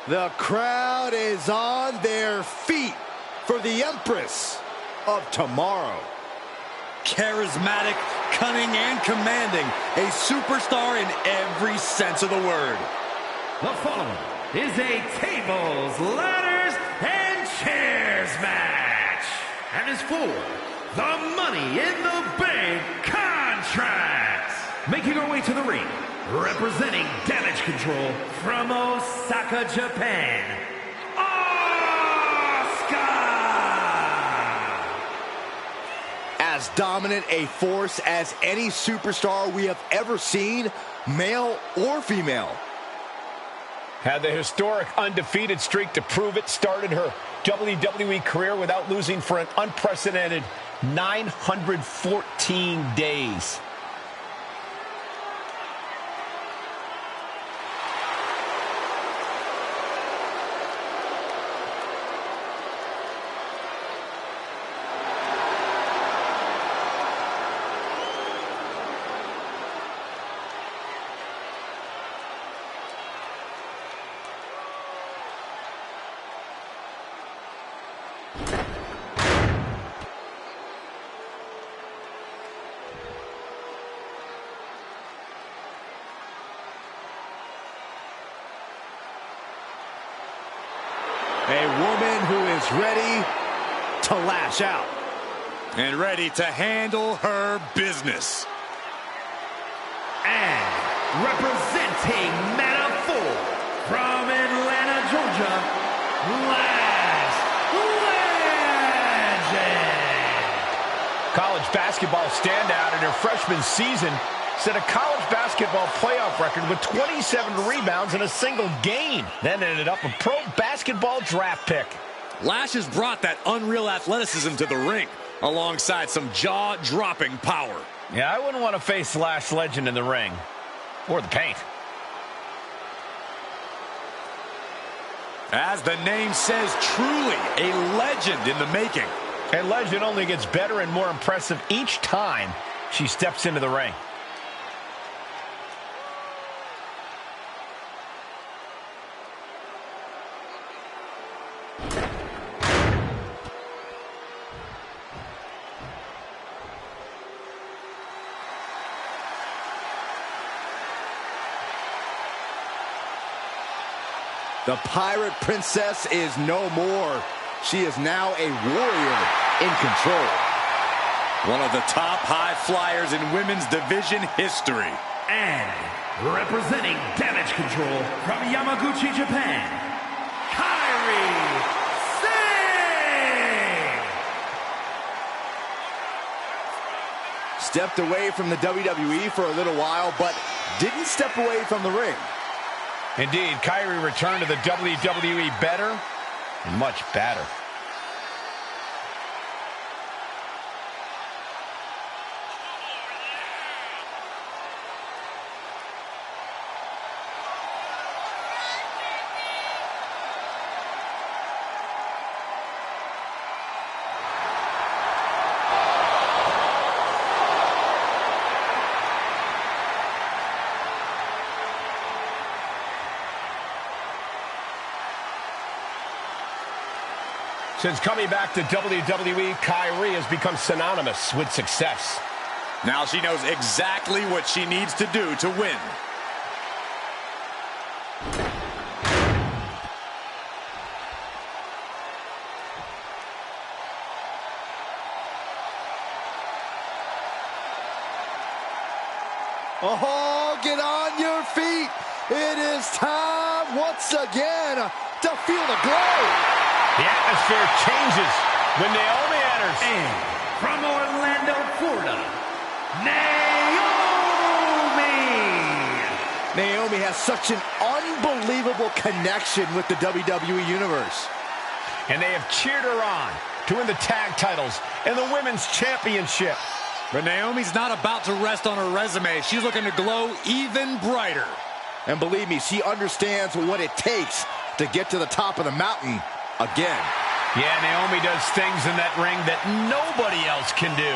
The crowd is on their feet for the Empress of Tomorrow. Charismatic, cunning, and commanding. A superstar in every sense of the word. The following is a tables, ladders, and chairs match. And is for the Money in the Bank contract. Making our way to the ring, representing Damage Control from Osaka, Japan, As dominant a force as any superstar we have ever seen, male or female. Had the historic undefeated streak to prove it, started her WWE career without losing for an unprecedented 914 days. A woman who is ready to lash out. And ready to handle her business. And representing Metaphor from Atlanta, Georgia, Last Legend. College basketball standout in her freshman season set a college basketball playoff record with 27 rebounds in a single game. Then ended up a pro basketball draft pick. Lash has brought that unreal athleticism to the ring, alongside some jaw-dropping power. Yeah, I wouldn't want to face Lash Legend in the ring. Or the paint. As the name says, truly a legend in the making. And Legend only gets better and more impressive each time she steps into the ring. The Pirate Princess is no more. She is now a warrior in control. One of the top high flyers in women's division history. And representing Damage Control from Yamaguchi, Japan, Kairi Sane. Stepped away from the WWE for a little while, but didn't step away from the ring. Indeed, Kairi returned to the WWE better and much better. Since coming back to WWE, Kairi has become synonymous with success. Now she knows exactly what she needs to do to win. Oh, get on your feet. It is time once again to feel the glow. The atmosphere changes when Naomi enters. And from Orlando, Florida, Naomi. Naomi has such an unbelievable connection with the WWE Universe. And they have cheered her on to win the tag titles and the women's championship. But Naomi's not about to rest on her resume. She's looking to glow even brighter. And believe me, she understands what it takes to get to the top of the mountain again. Yeah, Naomi does things in that ring that nobody else can do.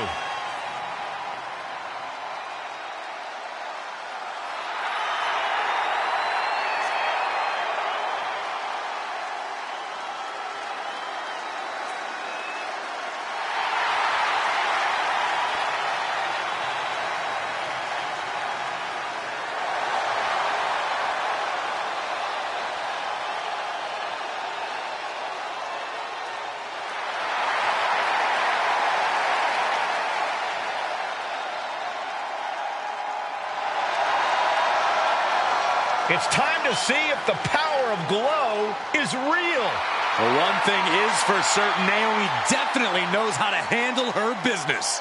It's time to see if the power of Glow is real. Well, one thing is for certain, Naomi definitely knows how to handle her business.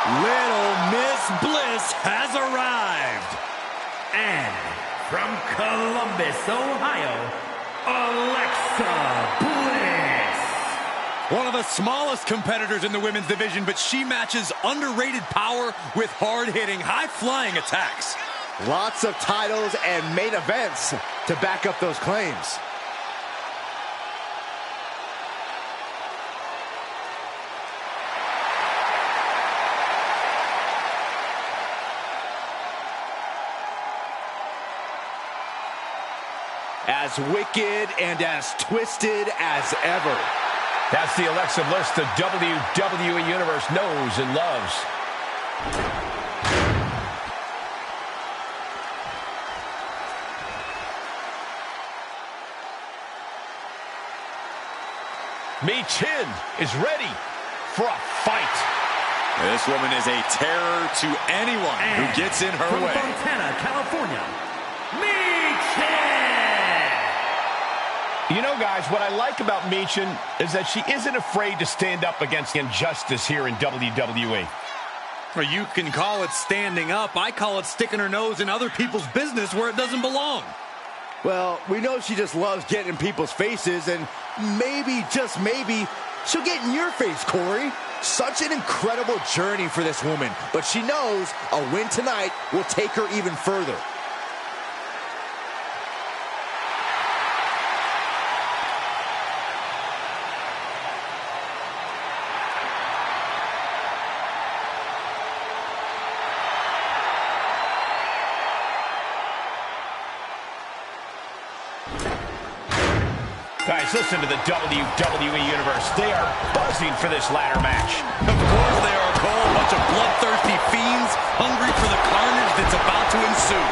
Little Miss Bliss has arrived. And from Columbus, Ohio, Alexa Bliss. One of the smallest competitors in the women's division, but she matches underrated power with hard-hitting, high-flying attacks. Lots of titles and main events to back up those claims. As wicked and as twisted as ever. That's the Alexa Bliss the WWE Universe knows and loves. Michin is ready for a fight. This woman is a terror to anyone who gets in her from way. Fontana, California, Michin. You know, guys, what I like about Michin is that she isn't afraid to stand up against injustice here in WWE. Or you can call it standing up. I call it sticking her nose in other people's business where it doesn't belong. Well, we know she just loves getting in people's faces, and maybe, just maybe, she'll get in your face, Corey. Such an incredible journey for this woman, but she knows a win tonight will take her even further. Guys, listen to the WWE Universe. They are buzzing for this ladder match. Of course they are, Cole. A bunch of bloodthirsty fiends hungry for the carnage that's about to ensue.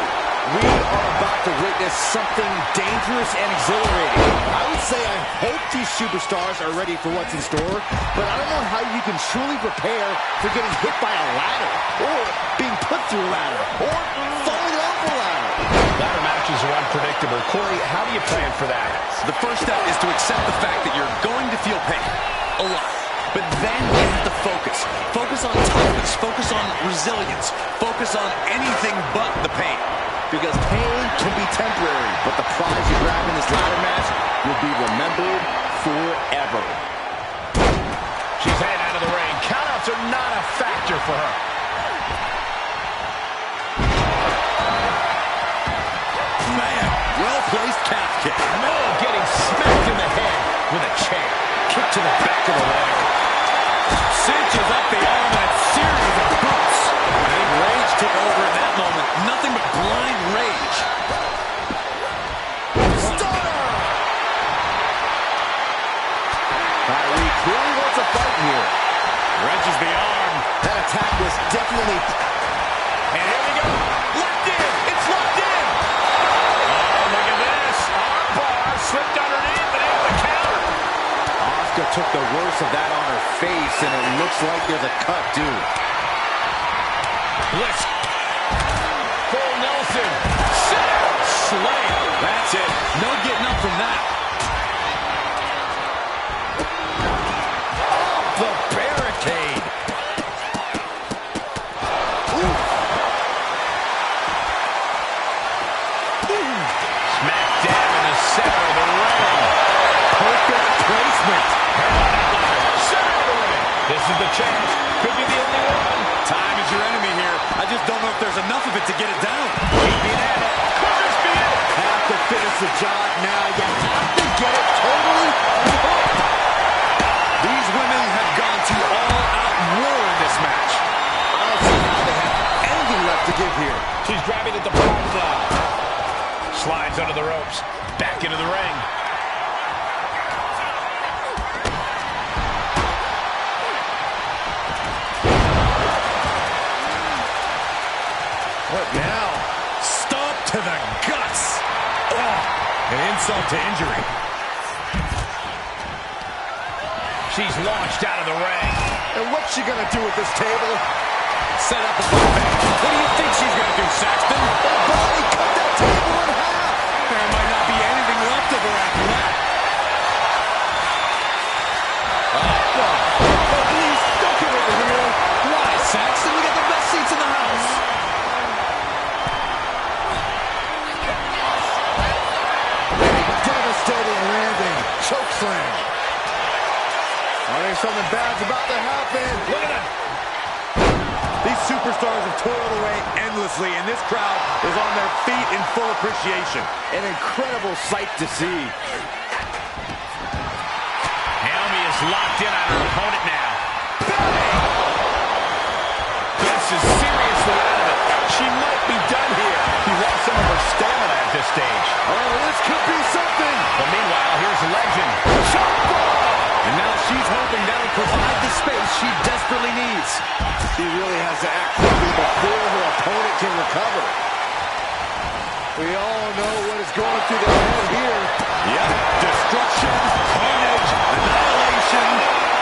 We are about to witness something dangerous and exhilarating. I would say I hope these superstars are ready for what's in store, but I don't know how you can truly prepare for getting hit by a ladder, or being put through a ladder, or falling off a ladder. Ladder matches are unpredictable. Corey, how do you plan for that? The first step is to accept the fact that you're going to feel pain. A lot. But then you have to focus. Focus on toughness. Focus on resilience. Focus on anything but the pain. Because pain can be temporary, but the prize you grab in this ladder match will be remembered forever. She's heading out of the ring. Countouts are not a factor for her. Man, well-placed calf kick. Oh, getting smacked in the head with a chair. Kick to the back of the leg. Cinches up the arm and a series of boots. I think rage took over in that moment. Nothing but blind rage. Stunner! Kyrie clearly wants a fight here. Wrenches the arm. That attack was definitely... And here we go. Locked in. It's locked in. Oh, look at this. Armbar slipped underneath and able to counter. Asuka took the worst of that on her face, and it looks like there's a cut, too. Bliss. Full Nelson. Slay. That's it. No getting up from that. Off the barricade. Smack dab in the center of the ring. Perfect placement. Center of the ring. This is the chance. Could be the only one. Time is your enemy here. I just don't know if there's enough of it to get it down. Keeping at it. Could this be it? Have to finish the job now. You have to get it totally hooked. These women have gone to all-out war in this match. I don't see how they have anything left to give here. She's grabbing at the prize now. Slides under the ropes. back into the ring. What now? Stomp to the guts. Oh, an insult to injury. She's launched out of the ring. And what's she gonna do with this table? Set up a buffet. What do you think she's going to do, Saxton? Body cut that table in half. There might not be anything left of her after that. Please, don't get over here. Why, Saxton? We got the best seats in the house. Devastating landing. Chokeslam. I think something bad's about to happen. Look at it. These superstars have toiled away endlessly, and this crowd is on their feet in full appreciation. An incredible sight to see. Naomi is locked in on her opponent now. This is seriously out of it. She might be done here. She lost some of her stamina at this stage. Oh, this could be something. But meanwhile, here's Legend. And now she's hoping that'll provide the space she desperately needs. She really has to act quickly before her opponent can recover. We all know what is going through their head here. Yep. Destruction, carnage, annihilation.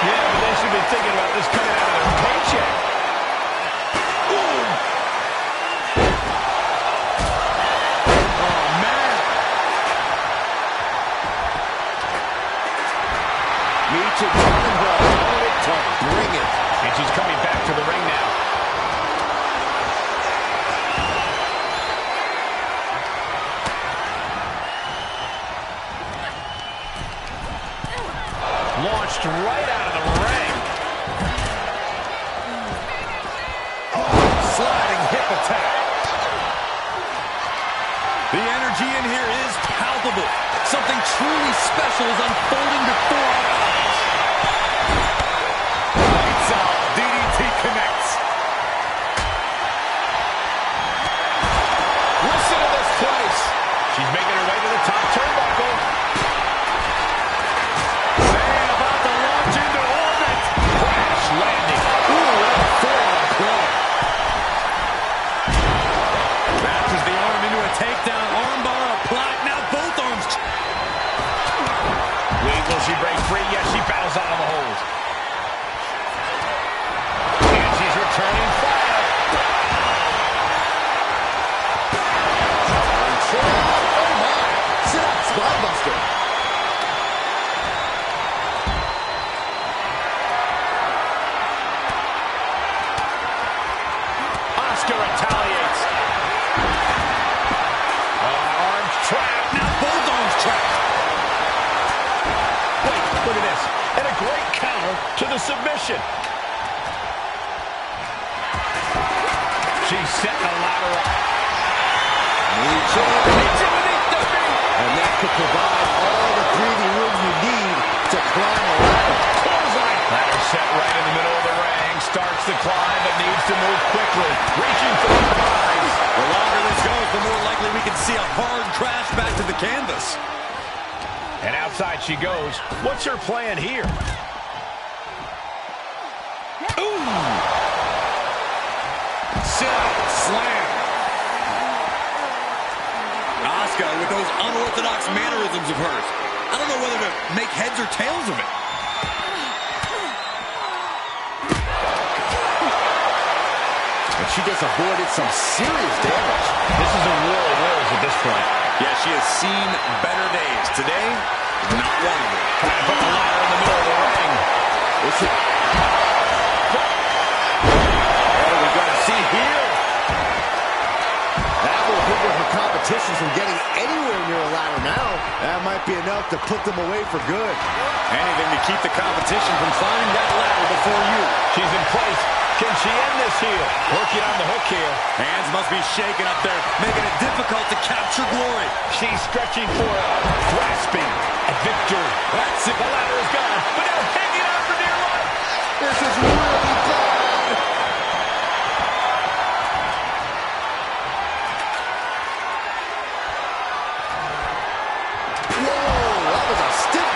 Yeah, but they should be thinking about this coming out of their paycheck. Oh, man. Meet you telling her opponent to bring it. And she's coming back to the ring now. Launched right out of the ring. Sliding hip attack. The energy in here is palpable. Something truly special is unfolding before our eyes. Lights out. DDT connects. Listen to this place. She's making her way to the top turnbuckle. Saying about to launch into orbit. Crash landing. Ooh, what a forearm club. Matches the arm into a takedown. Armbar, a plaque. Now both arms. Wait, will she break free? Yes, she battles out of the hold. And she's returning fire. Oh, my. Sit up, Spinebuster. Asuka retaliates. Arms trapped. Now both arms trapped. Wait, look at this. And a great counter to the submission. She's setting a ladder up. And that could provide all the breathing room you need to climb a ladder. Ladder set right in the middle of the ring. Starts the climb, but needs to move quickly. Reaching for the prize. The longer this goes, the more likely we can see a hard crash back to the canvas. And outside she goes. What's her plan here? Ooh! Sit out, slam. Asuka with those unorthodox mannerisms of hers. I don't know whether to make heads or tails of it. And she just avoided some serious damage. This is a war of words at this point. Yeah, she has seen better days. Today, not one of them. Trying to put the ladder in the middle of the ring. This is... Oh, we got to see here. That will hinder her competition from getting anywhere near a ladder now. That might be enough to put them away for good. Anything to keep the competition from climbing that ladder before you. She's in place. Can she end this here? Working on the hook here. Hands must be shaking up there, making it difficult to capture glory. She's stretching for it, grasping a victory. That's it. The ladder is gone, but now hanging on for dear life. This is really bad.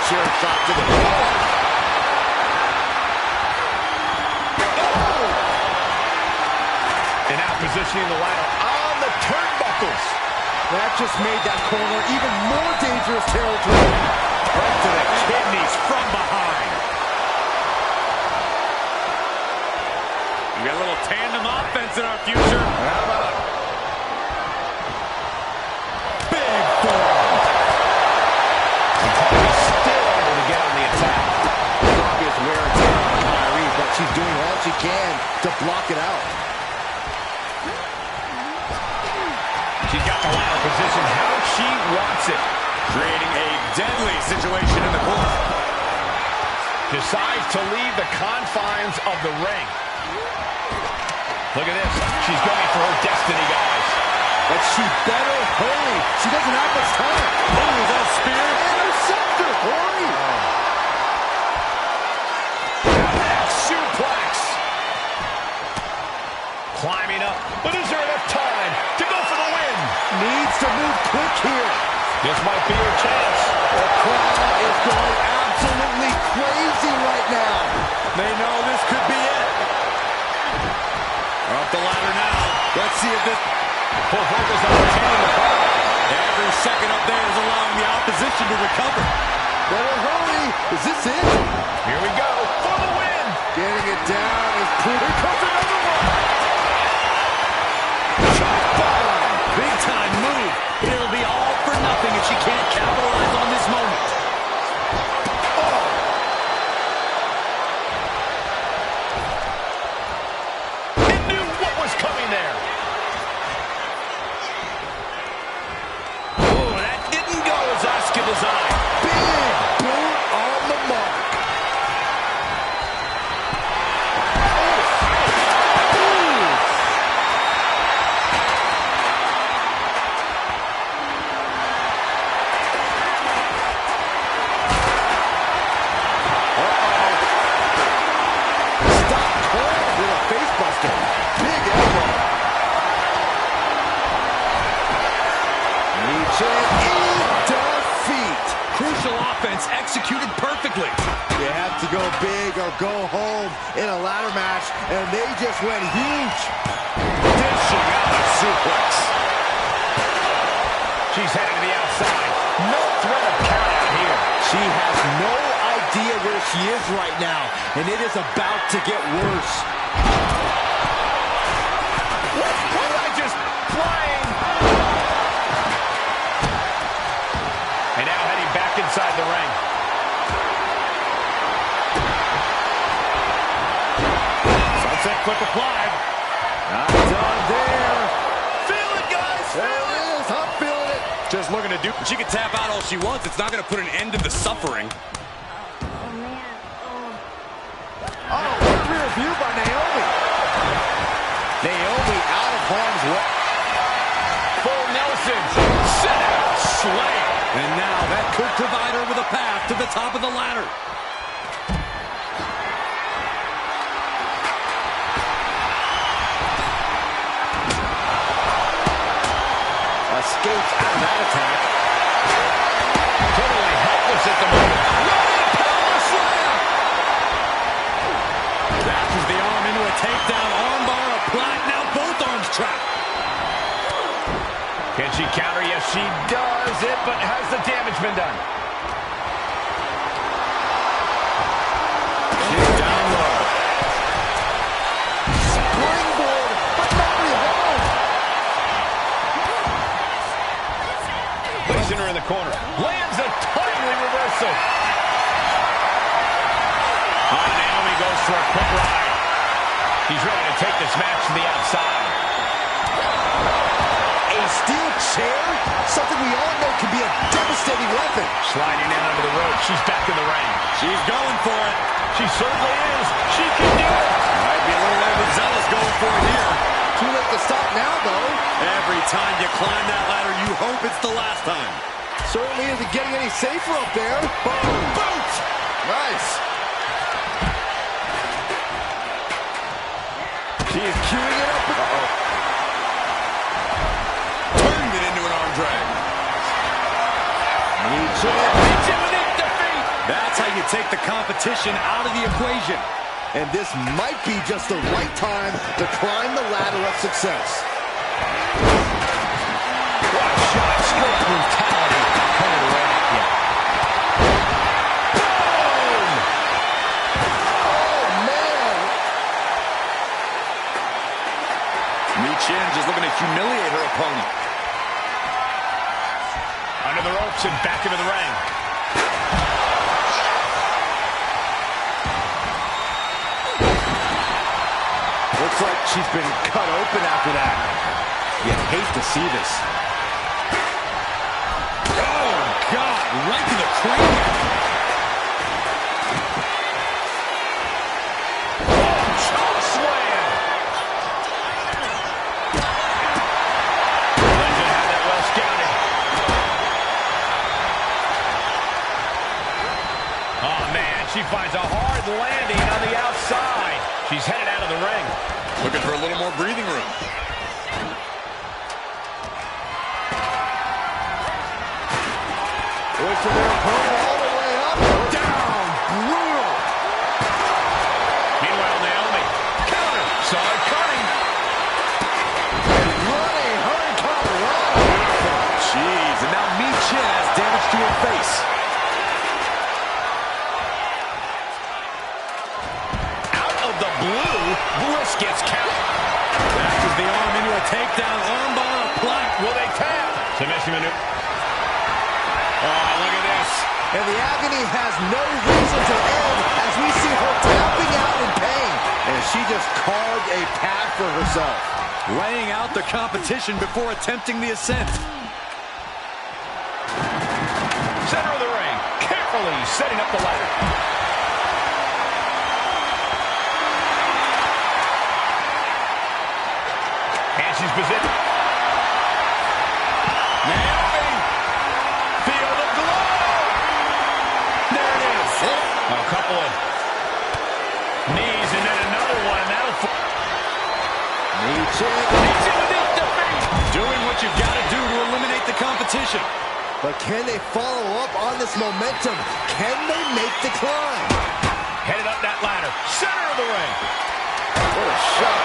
chair shot to the head. And now positioning the ladder on the turnbuckles. That just made that corner even more dangerous territory. Right to the kidneys from behind. We got a little tandem offense in our future. How about big form? Still able to get on the attack. Obvious wear and tear on Kyrie, but she's doing all she can to block it out. She's got the ladder positioned how she wants it. creating a deadly situation in the corner. Decides to leave the confines of the ring. Look at this. She's going for her destiny, guys. But she better hurry. She doesn't have much time. Oh, is that a spear? Interceptor. Hurry. Suplex. Climbing up. But is there enough time to go for the win? Needs to move quick here. This might be her chance. The crowd is going absolutely crazy right now. They know this could be it. Up the ladder now. Let's see if this... Full focus on retaining the power. Every second up there is allowing the opposition to recover. Better hurry. Is this it? Here we go for the win. Getting it down is pretty. Here comes another one. Shot bomb. Big time move. It'll be all for nothing if she can't capitalize on this moment. It knew what was coming there. Oh, that didn't go as Asuka designed. Big boot on the mark. Stop cold with a face buster. Big elbow. Reaching in defeat. Crucial offense executed perfectly. You have to go big or go home in a ladder match, and they just went huge. Dishing out a suplex. She's headed to the outside. No threat of count out here. She has no idea where she is right now, and it is about to get worse. What was I just flying? And now heading back inside the ring. Sunset flip applied. Not done there. Feel it, guys. There it is. I'm feeling it. Just looking to do. She can tap out all she wants. It's not going to put an end to the suffering. Oh, what a rear view by Naomi. Naomi out of harm's way. Full Nelson. Set out. Slam. And now that could provide her with a path to the top of the ladder. Escapes out of that attack. Totally helpless at the moment. Power slam. Dashes the arm into a takedown. Armbar applied. Now both arms trapped. Can she counter? Yes, she does it, but has the damage been done? She's down low. Springboard, but nobody home. Placing her in the corner. Lands a timely reversal. Naomi goes for a quick ride. He's ready to take this match to the outside. A steel chair? Something we all know can be a devastating weapon. Sliding in under the rope. She's back in the ring. She's going for it. She certainly is. She can do it. Might be a little overzealous going for it here. Too late to stop now, though. Every time you climb that ladder, you hope it's the last time. Certainly isn't getting any safer up there. Boom. Boot! Nice. She is queuing it up. Turned it into an arm drag. Reach in with it. Defeat. That's how you take the competition out of the equation. And this might be just the right time to climb the ladder of success. What a shot. Straight brutality coming right at you. Boom! Oh, man. Michin just looking to humiliate her opponent. Under the ropes and back into the ring. Looks like she's been cut open after that. You hate to see this. Oh, God, right to the cranium. Choke slam! Legend had that well scouted. Oh, man, she finds a hard landing on the outside. She's headed out of the ring. Looking for a little more breathing room. Hoisting their opponent all the way up. Down. Brutal. Meanwhile, Naomi. Counter. Saw it coming. Running her Colorado. Jeez, and now Michin has damage to her face. Out of the blue, Bliss gets count. Dashes the arm into a takedown. Armbar, block. Will they tap? Submission maneuver. Oh, look at this. And the agony has no reason to end as we see her tapping out in pain. And she just carved a path for herself. Laying out the competition before attempting the ascent. Center of the ring, carefully setting up the ladder. And she's positioned. Naomi! Feel the glow! There it is. A couple of knees and then another one. And that'll... Doing what you've got to do to eliminate the competition. But can they follow up on this momentum? Can they make the climb? Headed up that ladder. Center of the ring. What a shot.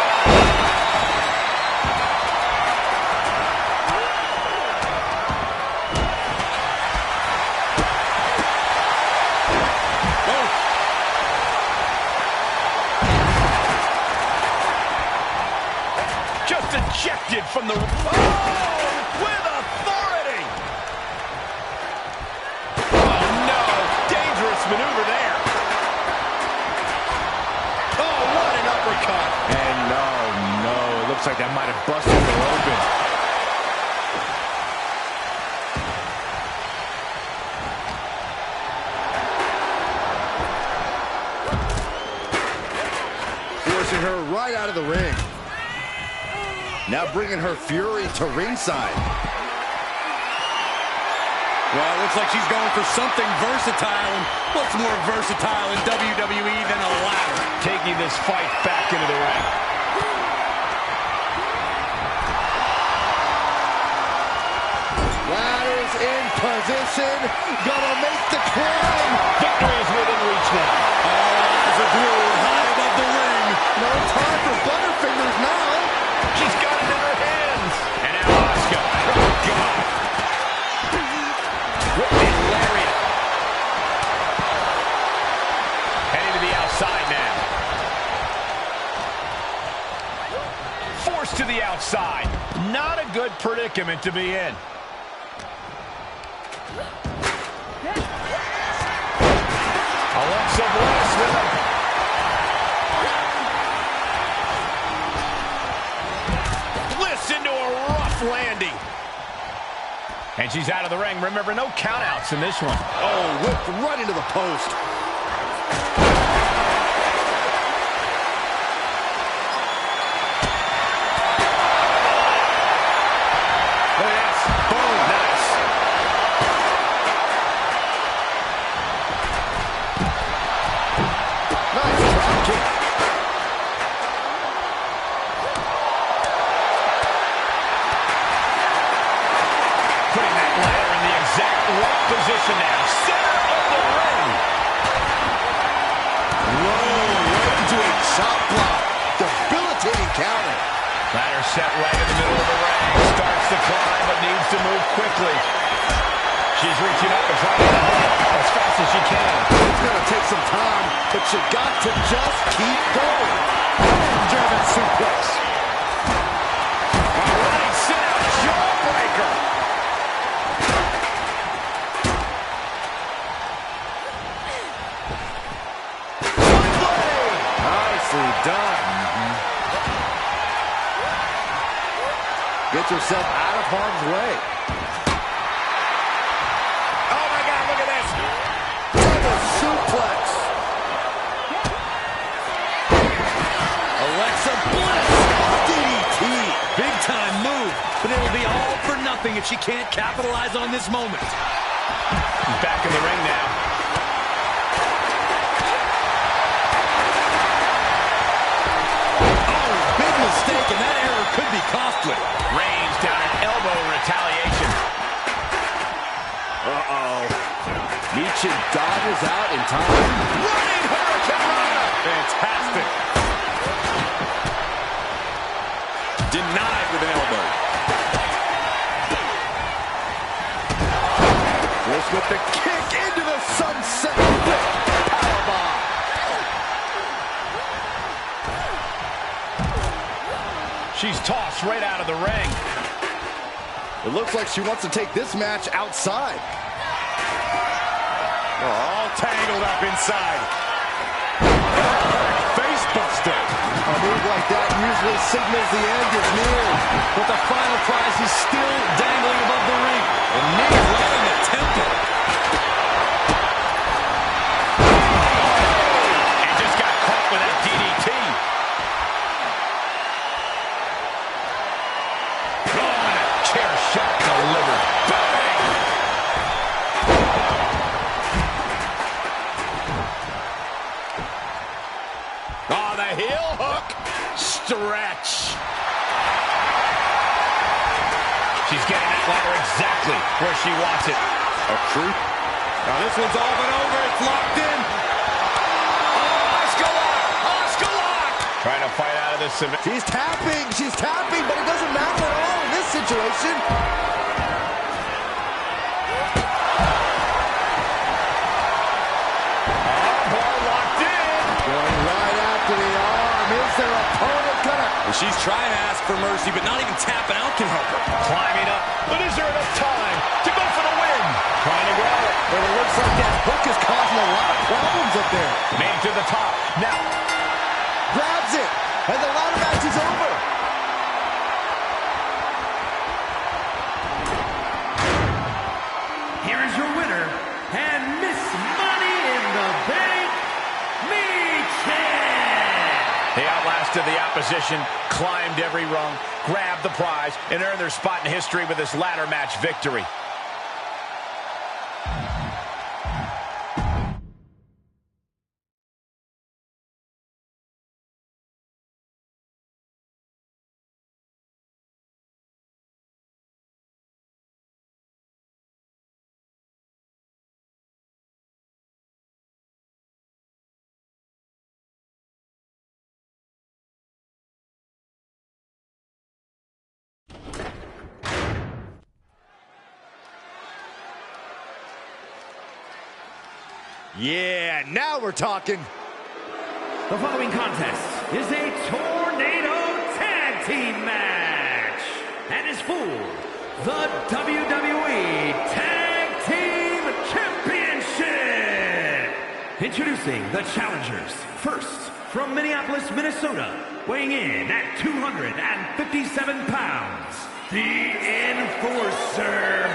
Just ejected from the... Oh! With authority! Oh, no! Dangerous maneuver there. Oh, what an uppercut! And no, it looks like that might have busted her open. Forcing her right out of the ring. Now bringing her fury to ringside. Well, it looks like she's going for something versatile. And what's more versatile in WWE than a ladder? Taking this fight back into the ring. Ladders in position. Gonna make the climb. Victory is within reach now. All eyes are glued high above the ring. No time for butterfingers now. She's got it in her hands. And now Asuka. Oh, God. Whipping lariat. Heading to the outside now. Forced to the outside. Not a good predicament to be in. Alexa Bliss with him. Bliss into a rough landing. And she's out of the ring. Remember, no countouts in this one. Oh, whipped right into the post. Look at this. Boom. Nice. Nice drop kick. Putting that ladder in the exact right position now. Center of the ring. set right in the middle of the ring. Starts to climb, but needs to move quickly. She's reaching up and trying to hit as fast as she can. It's going to take some time, but you got to just keep going. German suplex. All right, sit out, jawbreaker. Nicely done. Get yourself out of harm's way. Oh, my God, look at this. Double suplex. Alexa Bliss. DDT. Big time move, but it'll be all for nothing if she can't capitalize on this moment. He's back in the ring now. Oh, big mistake, and that error could be costly. Reigns down an elbow in retaliation. Uh-oh. Nietzsche dodges out in time. Running Hurricane. Fantastic. Denied with an elbow. Bliss with the kick into the sunset. Powerbomb. She's tossed right out of the ring. It looks like she wants to take this match outside. Oh, all tangled up inside. Face buster. A move like that usually signals the end is near. But the final prize is still dangling above the ring. And knee right in the temple. And just got caught with that DDT. Oh, and a chair shot delivered. Bang! Oh, the heel hook. Stretch. She's getting that ladder exactly where she wants it. A creep. Now this one's all but over. It's locked in. Oh, Oscar lock! Oscar lock! Trying to fight out of this submission. She's tapping, but it doesn't matter at all in this situation. Armbar locked in. Going right after the arm. Is their opponent gonna... She's trying to ask for mercy, but not even tapping out can help her. Climbing up, but is there enough time to go for the win? Trying to grab it. But it looks like that hook is causing a lot of problems up there. Made to the top. Now, Grabs it, and the ladder match is over. Here is your winner, and Miss Money in the Bank, Nietzsche. they outlasted the opposition, climbed every rung, grabbed the prize, and earned their spot in history with this ladder match victory. Yeah, now we're talking. The following contest is a Tornado Tag Team match and is for the WWE Tag Team Championship. Introducing the challengers. First, from Minneapolis, Minnesota, weighing in at 257 pounds, the Enforcer,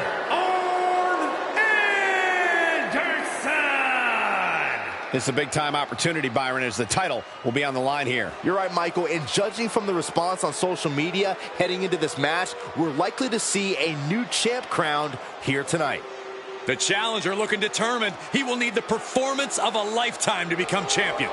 This is a big-time opportunity, Byron, as the title will be on the line here. You're right, Michael, and judging from the response on social media heading into this match, we're likely to see a new champ crowned here tonight. The challenger looking determined. He will need the performance of a lifetime to become champion.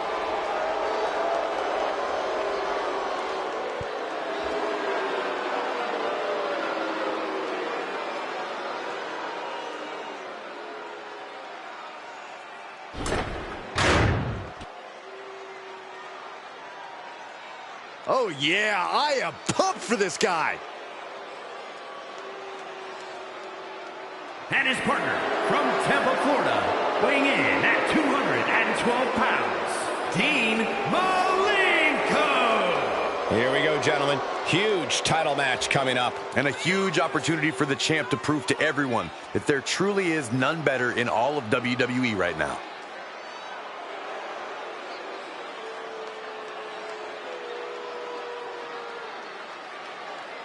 Oh, yeah, I am pumped for this guy. And his partner from Tampa, Florida, weighing in at 212 pounds, Dean Malenko. Here we go, gentlemen. Huge title match coming up. And a huge opportunity for the champ to prove to everyone that there truly is none better in all of WWE right now.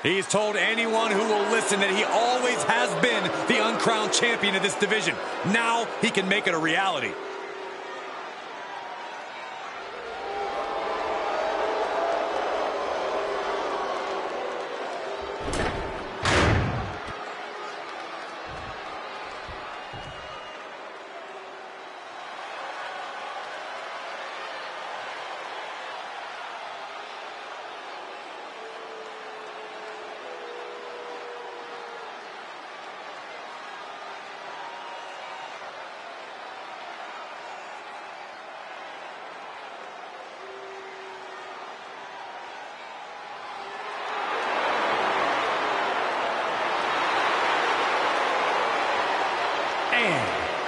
He's told anyone who will listen that he always has been the uncrowned champion of this division. Now he can make it a reality.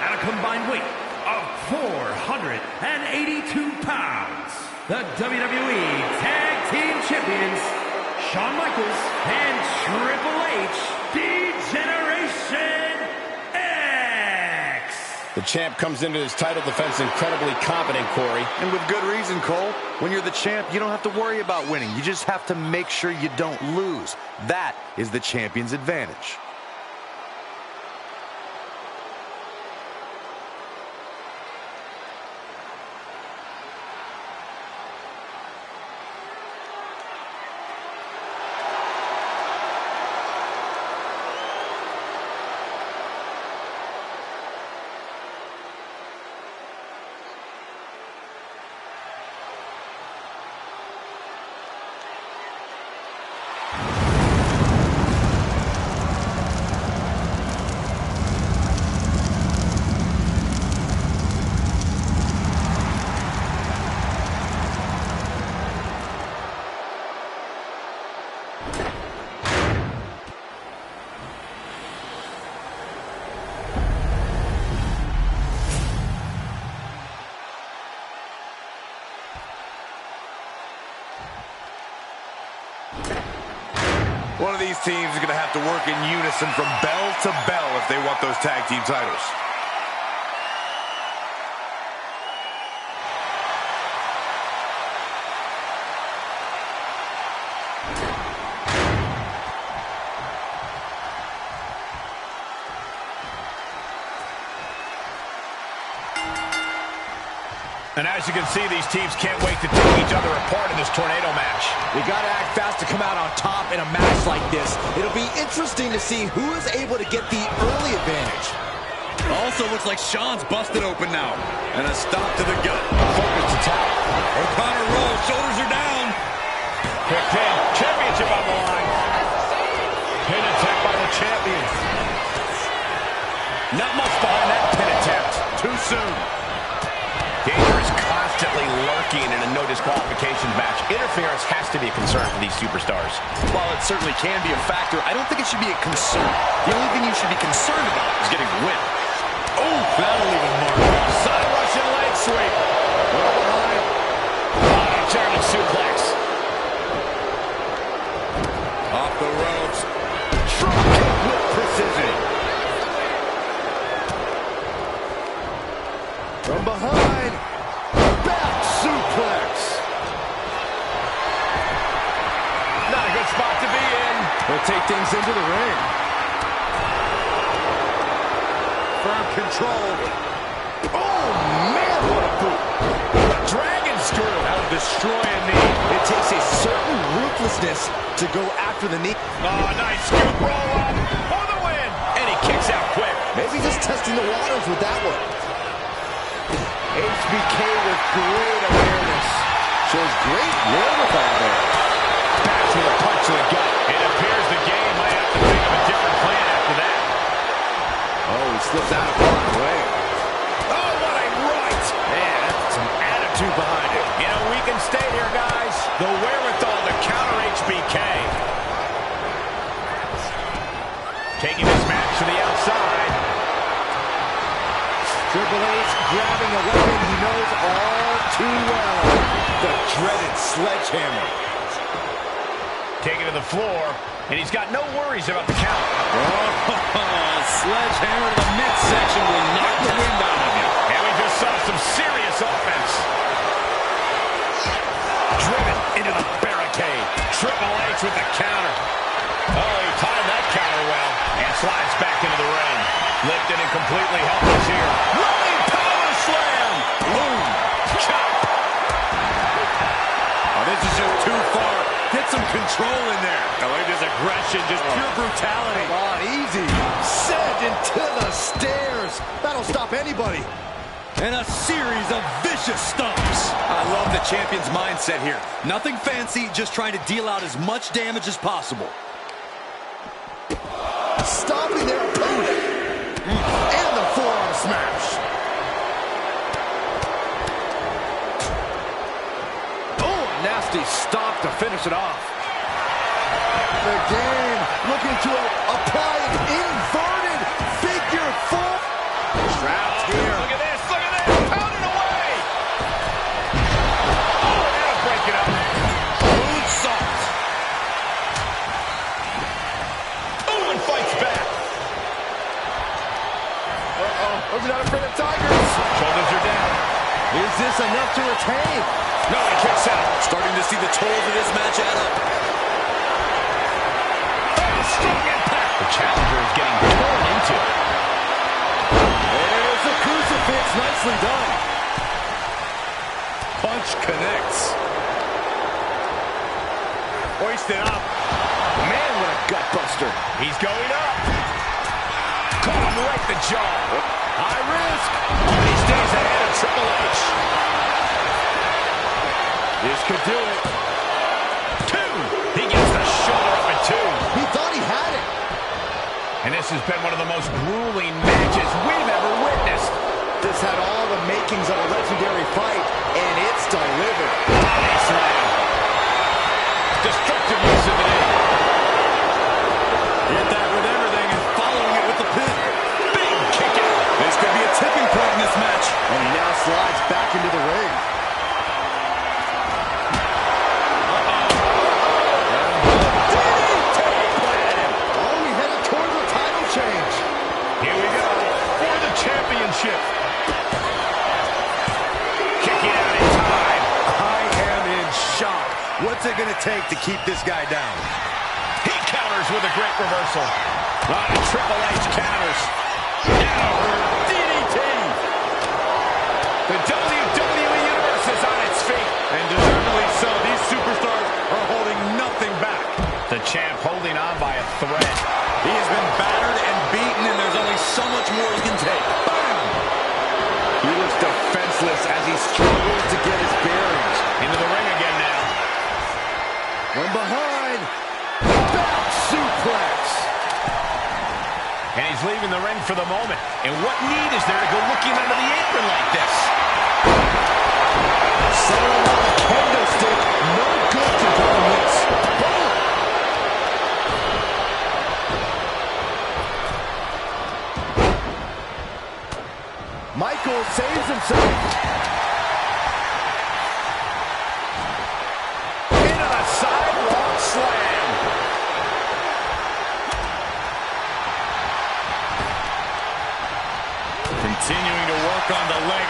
At a combined weight of 482 pounds, the WWE Tag Team Champions, Shawn Michaels and Triple H, D-Generation X. The champ comes into his title defense incredibly confident, Corey. And with good reason, Cole. When you're the champ, you don't have to worry about winning. You just have to make sure you don't lose. That is the champion's advantage. One of these teams is going to have to work in unison from bell to bell if they want those tag team titles. And as you can see, these teams can't wait to take each other apart in this tornado match. You gotta act fast to come out on top in a match like this. It'll be interesting to see who is able to get the early advantage. Also looks like Shawn's busted open now. And a stop to the gut. Focus to top. O'Connor rolls, shoulders are down. Quick pin, championship on the line. Pin attempt by the champion. Not much behind that pin attempt. Too soon. Danger is constantly lurking in a no disqualifications match. Interference has to be a concern for these superstars. While it certainly can be a factor, I don't think it should be a concern. The only thing you should be concerned about is getting the win. Oh, that'll leave a mark. Side Russian leg sweep. Well behind. Bottom German suplex. Off the ropes. Drop kick with precision. From behind. Back suplex. Not a good spot to be in. They'll take things into the ring. Firm control. Oh, man, what a boot. Dragon screw. That'll destroy a knee. It takes a certain ruthlessness to go after the knee. Oh, nice scoop roll up for the win. And he kicks out quick. Maybe just testing the waters with that one. HBK with great awareness. Shows great wherewithal there. Back with a punch to the gut. It appears the game might have to think of a different plan after that. Oh, he slips out of harm's way. Oh, what a right. Man, that's some attitude attitude behind it. You know, we can stay here, guys. The wherewithal to counter HBK. Taking this match to the outside. Triple H grabbing a weapon he knows all too well. The dreaded sledgehammer. Taken to the floor, and he's got no worries about the count. Oh, sledgehammer to the midsection will knock the wind out of you. And we just saw some serious offense. Driven into the barricade. Triple H with the counter. Oh, he timed that counter well. And slides back into the ring. Lifted and completely helpless here. Running power slam. Boom. Chop. Oh, this is just too far. Get some control in there. Oh, look at this aggression, just pure brutality. Come on, easy. Sent into the stairs. That'll stop anybody. And a series of vicious stomps. I love the champion's mindset here. Nothing fancy, just trying to deal out as much damage as possible. Stopping their opponent. And the forearm smash. Oh, nasty stop to finish it off. The game looking to apply an inverted figure four. Trapped here. Look at this. Look at this. Pounding away. Oh, and that'll break it up. Smooth salt. Oh, and fights back. We're not afraid of tigers. Shoulders are down. Is this enough to retain? No, he kicks out. Starting to see the tolls of this match add up. Oh, strong impact. The challenger is getting torn into. There's the crucifix. Nicely done. Punch connects. Hoisted up. Man, what a gut buster. He's going up. Caught him right the jaw. High risk. And he stays ahead of Triple H. This could do it. Two. He gets the shoulder up at two. He thought he had it. And this has been one of the most grueling matches we've ever witnessed. This had all the makings of a legendary fight, and it's delivered. Body slam. Destructive use of the knee. Hit that with everything and following it with the pin. Big kick out. This could be a tipping point in this match. And he now slides back into the ring. Oh, we headed towards a title change. Here we go for the championship. Kicking out in time. I am in shock. What's it going to take to keep this guy down? He counters with a great reversal. Triple H counters. Now, DDT. The WWE Universe is on its feet. And deservedly so. These superstars are holding nothing back. The champ holding on by a thread. He has been battered and beaten, and there's only so much more he can take. Bam! He looks defenseless as he struggles to get his bearings. Into the ring again now. From behind, back suplex. And he's leaving the ring for the moment. And what need is there to go looking under the apron like this? Settle on a kendo stick. No good to go on this. Boom. Michael saves himself. Into the sidewalk slam. Continuing to work on the leg.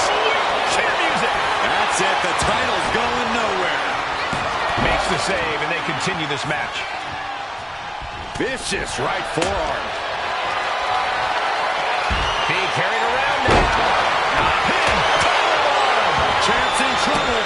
Sweet cheer music. That's it. The title's going nowhere. Makes the save, and they continue this match. Vicious right forearm. Being carried around now. Pin. Champ's in trouble.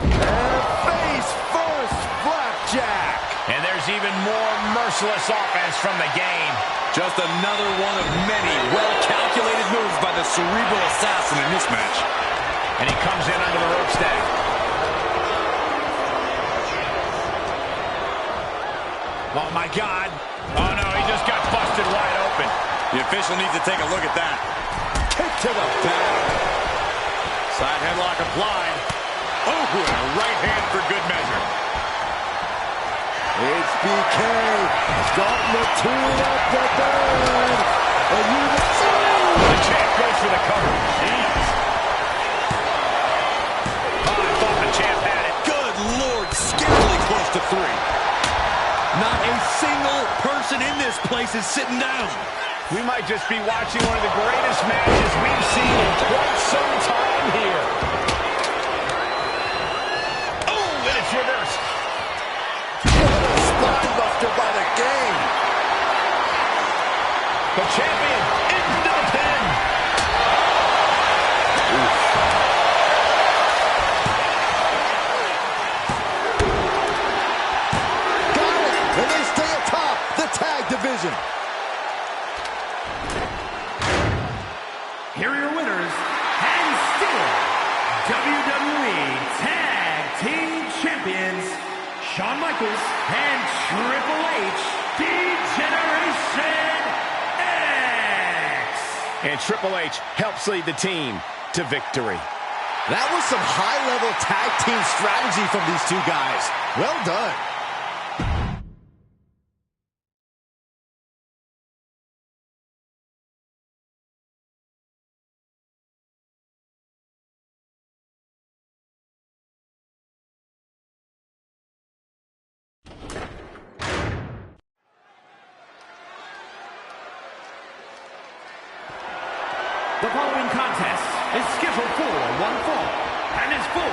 And face first, flapjack. And there's even more merciless offense from the game. Just another one of many well-calculated moves by the cerebral assassin in this match. And he comes in under the rope stack. Oh, my God. Oh, no, he just got busted wide open. The official needs to take a look at that. Kick to the back. Side headlock applied. Oh, and a right hand for good measure. HBK starting to tune up the band. And you the champ goes for the cover. Jeez. Oh, I thought the champ had it. Good Lord, scarily close to 3. Not a single person in this place is sitting down. We might just be watching one of the greatest matches we've seen in quite some time here. Oh, and it's reversed. spine buster by the game. The champion into the pin. Got it, and they stay atop the tag division. Here are your winners, and still WWE Tag Team Champions, Shawn Michaels and Triple H, D-Generation X. And Triple H helps lead the team to victory. That was some high-level tag team strategy from these two guys. Well done. The following contest is scheduled for one fall and is for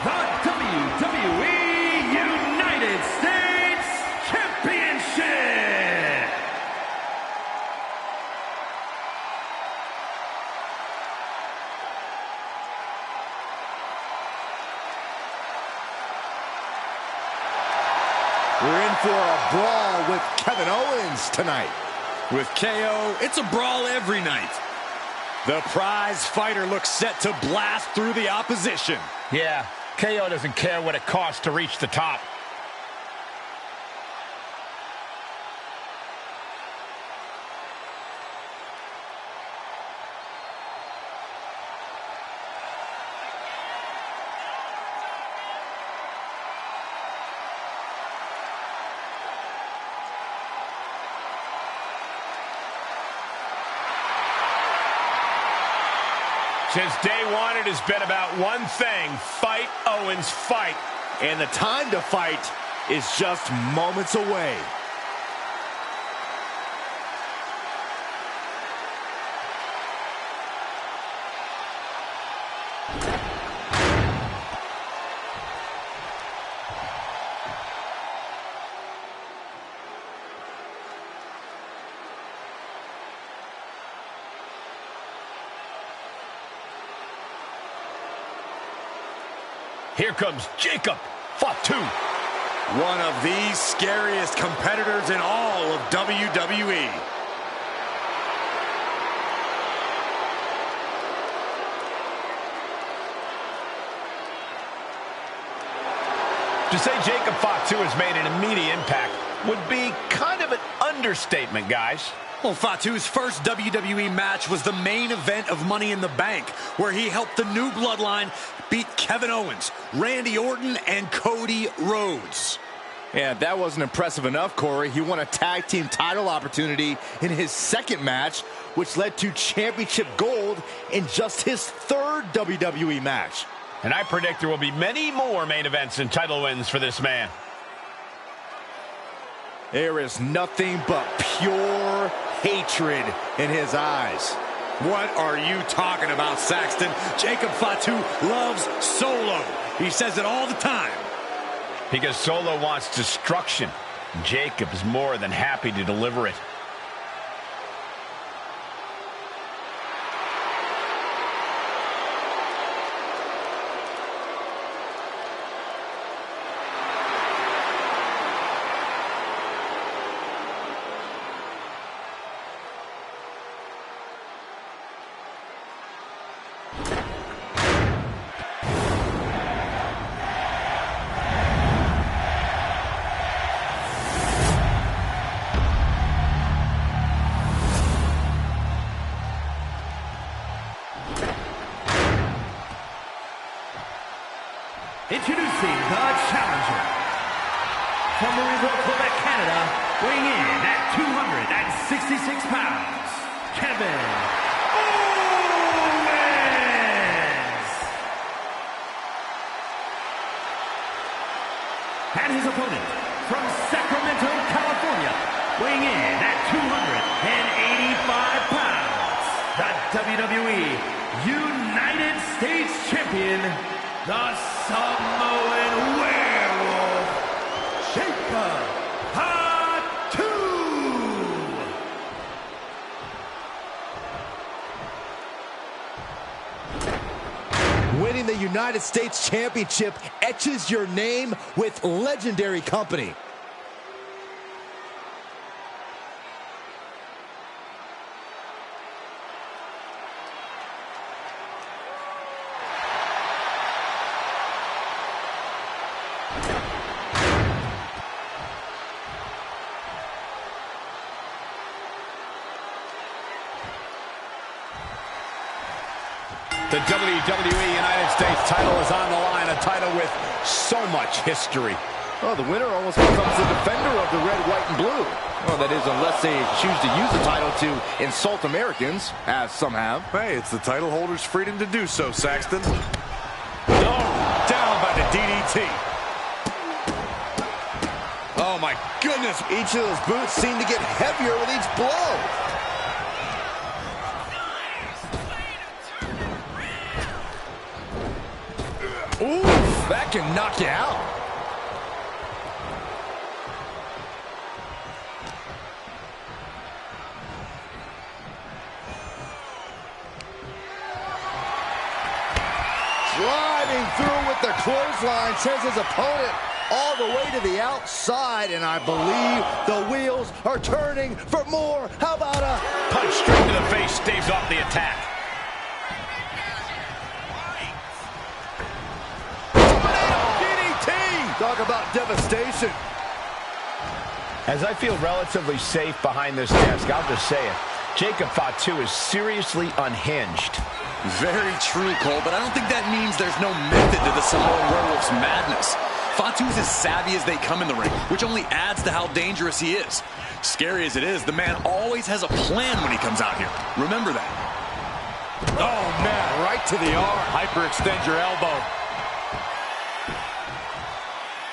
the WWE United States Championship. We're in for a brawl with Kevin Owens tonight. With KO, it's a brawl every night. The prize fighter looks set to blast through the opposition. Yeah, KO doesn't care what it costs to reach the top. Since day one, it has been about one thing: fight, Owens, fight. And the time to fight is just moments away. Here comes Jacob Fatu. One of the scariest competitors in all of WWE. To say Jacob Fatu has made an immediate impact would be kind of an understatement, guys. Well, Fatu's first WWE match was the main event of Money in the Bank, where he helped the New Bloodline beat Kevin Owens, Randy Orton, and Cody Rhodes. Yeah, if that wasn't impressive enough, Corey, he won a tag team title opportunity in his second match, which led to championship gold in just his third WWE match. And I predict there will be many more main events and title wins for this man. There is nothing but pure hatred in his eyes. What are you talking about, Saxton? Jacob Fatu loves Solo. He says it all the time. Because Solo wants destruction. Jacob is more than happy to deliver it. Introducing the challenger. From Marysville, Quebec, Canada, weighing in at 266 pounds, Kevin Owens. And his opponent, from Sacramento, California, weighing in at 285 pounds, the WWE United States Champion, the Samoan Werewolf, Jacob Fatu. Winning the United States Championship etches your name with legendary company. The WWE United States title is on the line, a title with so much history. Well, the winner almost becomes the defender of the red, white, and blue. Well, that is, unless they choose to use the title to insult Americans, as some have. Hey, it's the title holder's freedom to do so, Saxton. Oh, down by the DDT. Oh, my goodness. Each of those boots seem to get heavier with each blow. Oof, that can knock you out. Driving through with the clothesline, sends his opponent all the way to the outside, and I believe the wheels are turning for more. How about a punch straight to the face, staves off the attack. Talk about devastation. As I feel relatively safe behind this desk, I'll just say it. Jacob Fatu is seriously unhinged. Very true, Cole, but I don't think that means there's no method to the Samoan Werewolf's madness. Fatu's as savvy as they come in the ring, which only adds to how dangerous he is. Scary as it is, the man always has a plan when he comes out here. Remember that. Oh, man, right to the arm. Hyperextend your elbow.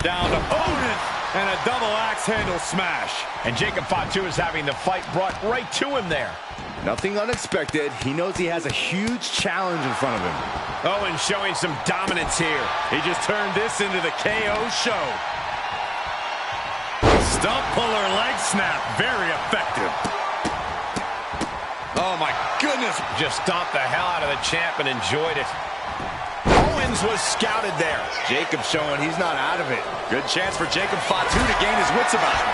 Down to Odin, and a double axe handle smash. And Jacob Fatu is having the fight brought right to him there. Nothing unexpected. He knows he has a huge challenge in front of him. Owen showing some dominance here. He just turned this into the KO show. Stump puller leg snap, very effective. Oh my goodness. Just stomped the hell out of the champ and enjoyed it. Owens was scouted there. Jacob showing he's not out of it. Good chance for Jacob Fatu to gain his wits about him.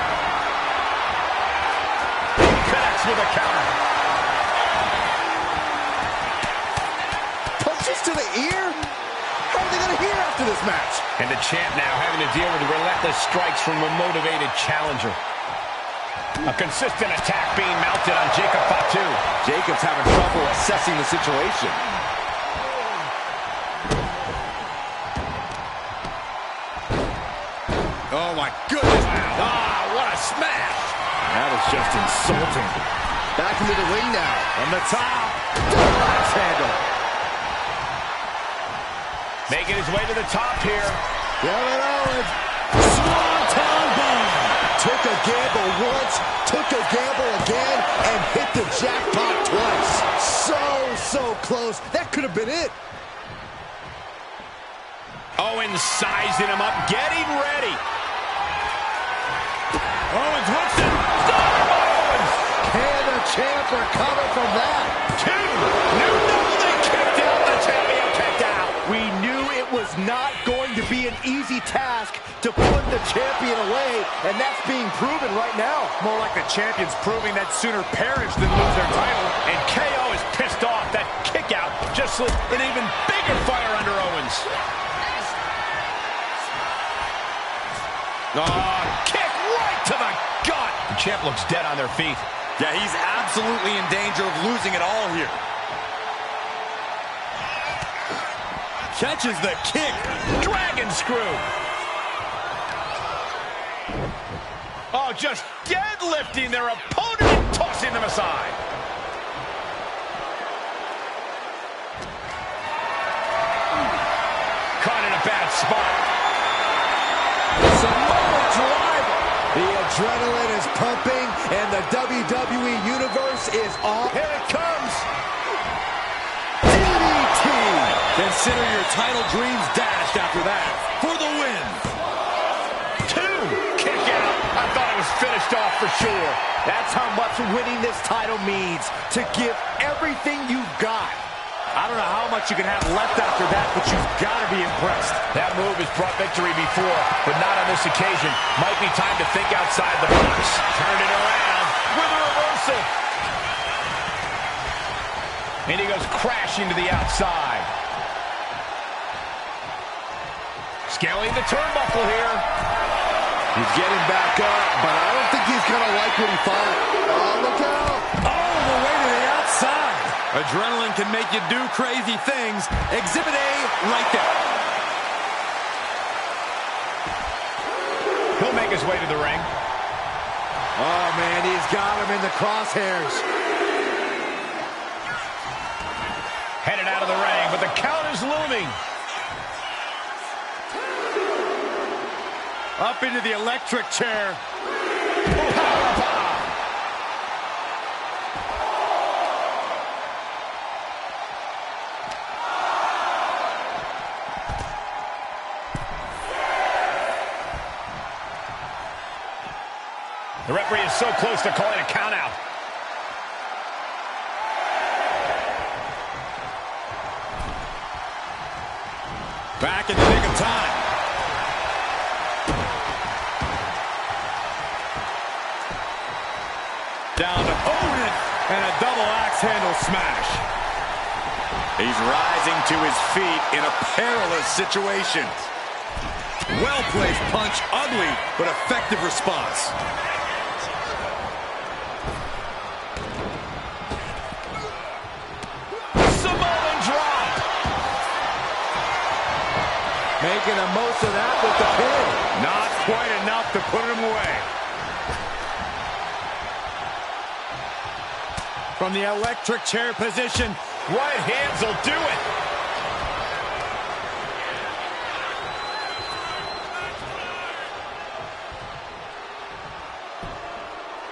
Connects with a counter. Punches to the ear? How are they going to hear after this match? And the champ now having to deal with relentless strikes from a motivated challenger. A consistent attack being mounted on Jacob Fatu. Jacob's having trouble assessing the situation. Oh, my goodness. Ah, what a smash. That is just insulting. Back into the ring now. From the top. Double axe handle. Making his way to the top here. Kevin Owens. Swanton bomb. Took a gamble once, took a gamble again, and hit the jackpot twice. So close. That could have been it. Owens sizing him up, getting ready. Owens whips it. Started by Owens. Can the champ recover from that? Two. They kicked out. The champion kicked out. We knew it was not going to be an easy task to put the champion away, and that's being proven right now. More like the champion's proving that sooner perish than lose their title. And KO is pissed off. That kick out just lit an even bigger fire under Owens. Oh, kick right to the gut. The champ looks dead on their feet. Yeah, he's absolutely in danger of losing it all here. catches the kick. Dragon screw. Oh, just deadlifting their opponent and tossing them aside. Caught in a bad spot. Samoa driver. The adrenaline is pumping, and the WWE Universe is on. Here it comes. DDT. Consider your title dreams dashed after that. For the win. 2. Kick out. I thought it was finished off for sure. That's how much winning this title means. To give everything you've got. I don't know how much you can have left after that, but you've got to be impressed. That move has brought victory before, but not on this occasion. Might be time to think outside the box. Turned it around with a reversal. And he goes crashing to the outside. Scaling the turnbuckle here. He's getting back up, but I don't think he's going to like what he thought. Oh, look out. All the way to the outside. Adrenaline can make you do crazy things. Exhibit A right there. He'll make his way to the ring. Oh, man, he's got him in the crosshairs. Headed out of the ring, but the count is looming. Up into the electric chair. The referee is so close to calling a count out. Back in the nick of time. Down to opponent and a double axe handle smash. He's rising to his feet in a perilous situation. Well-placed punch, ugly but effective response. Samoan drop. Making the most of that with the pin. Not quite enough to put him away. From the electric chair position. Right hands will do it.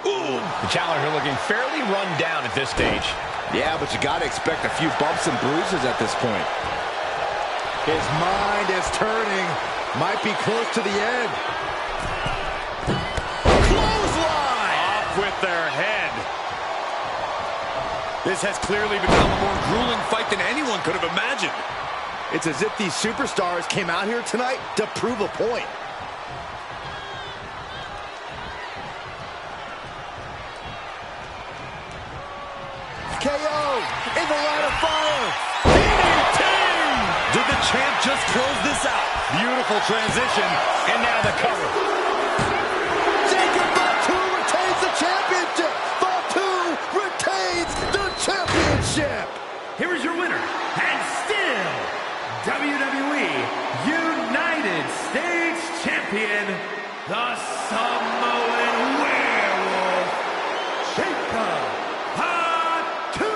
Ooh. The challenger looking fairly run down at this stage. Yeah, but you got to expect a few bumps and bruises at this point. His mind is turning. Might be close to the end. Clothesline! Off with their head. This has clearly become a more grueling fight than anyone could have imagined. It's as if these superstars came out here tonight to prove a point. KO in the line of fire. DDT! Did the champ just close this out? Beautiful transition. And now the cover. Jacob Fatu retains the championship. Fatu retains the championship. Here is your winner, and still WWE United States Champion, the Samoan Werewolf, Jacob Fatu.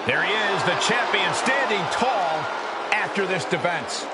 There he is, the champion, standing tall after this defense.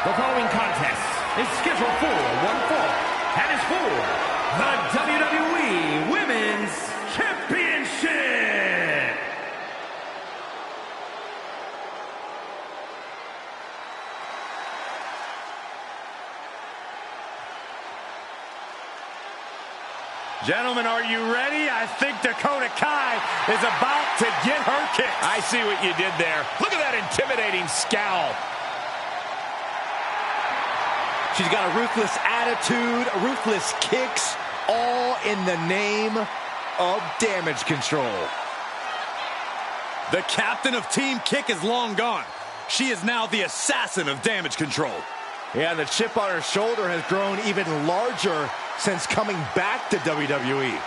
The following contest is scheduled for one fall and is for the WWE Women's Championship. Gentlemen, are you ready? I think Dakota Kai is about to get her kick. I see what you did there. Look at that intimidating scowl. She's got a ruthless attitude, ruthless kicks, all in the name of damage control. The captain of Team Kick is long gone. She is now the assassin of damage control. Yeah, the chip on her shoulder has grown even larger since coming back to WWE.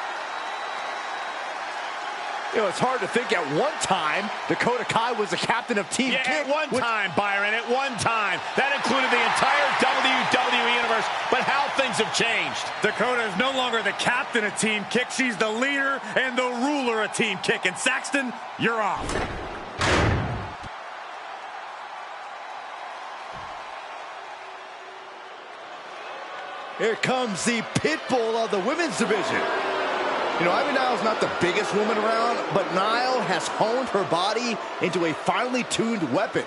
You know, it's hard to think at one time Dakota Kai was the captain of Team Kick. At one time, Byron, at one time. That included the entire WWE Universe, but how things have changed. Dakota is no longer the captain of Team Kick. She's the leader and the ruler of Team Kick. And Saxton, you're off. Here comes the pit bull of the women's division. You know, Ivy Nile's not the biggest woman around, but Nile has honed her body into a finely tuned weapon.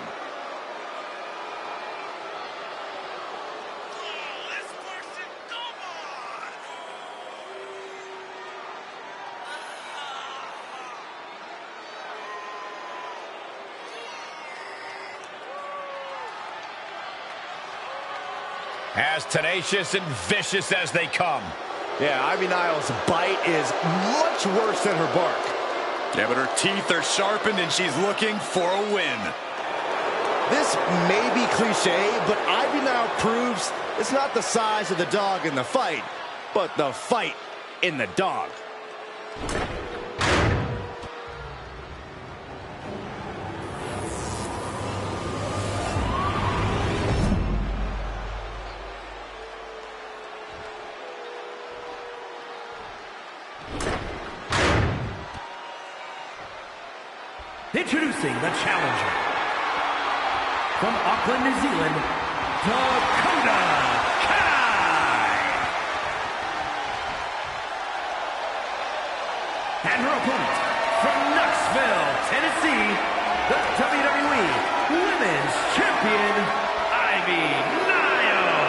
As tenacious and vicious as they come. Yeah, Ivy Nile's bite is much worse than her bark. Yeah, but her teeth are sharpened and she's looking for a win. This may be cliche, but Ivy Nile proves it's not the size of the dog in the fight, but the fight in the dog. Introducing the challenger from Auckland, New Zealand, Dakota Kai. And her opponent from Knoxville, Tennessee, the WWE Women's Champion, Ivy Nile.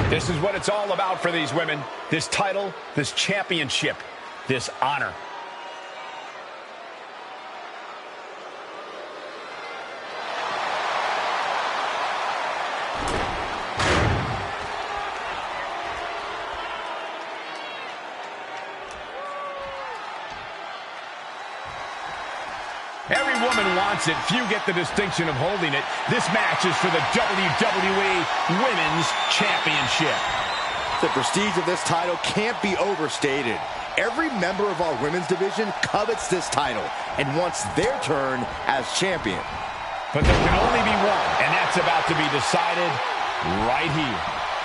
This is what it's all about for these women. This title, this championship, this honor. Every woman wants it. Few get the distinction of holding it. This match is for the WWE Women's Championship. The prestige of this title can't be overstated. Every member of our women's division covets this title and wants their turn as champion. But there can only be one, and that's about to be decided right here.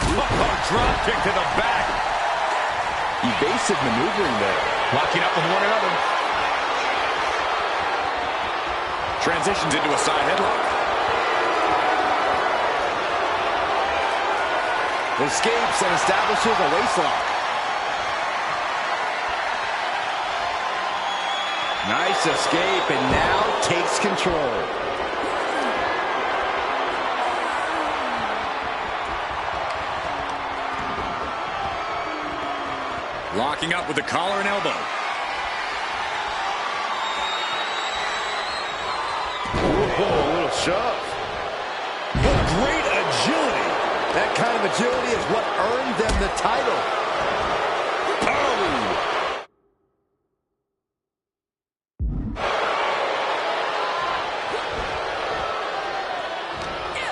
Oh, drop kick to the back. Evasive maneuvering there. Locking up with one another. Transitions into a side headlock. Escapes and establishes a waistlock. Nice escape, and now takes control. Locking up with the collar and elbow. Ooh, a little shove. But great agility. That kind of agility is what earned them the title. Oh!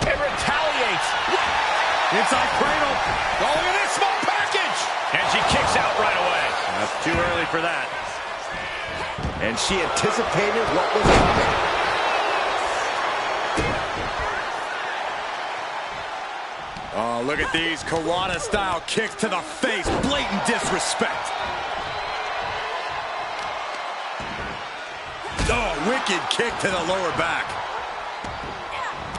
It retaliates. Inside cradle. Oh, look at this small package. And she kicks out right away. That's too early for that. And she anticipated what was coming. Oh, look at these Kawada-style kicks to the face. Blatant disrespect. Oh, wicked kick to the lower back.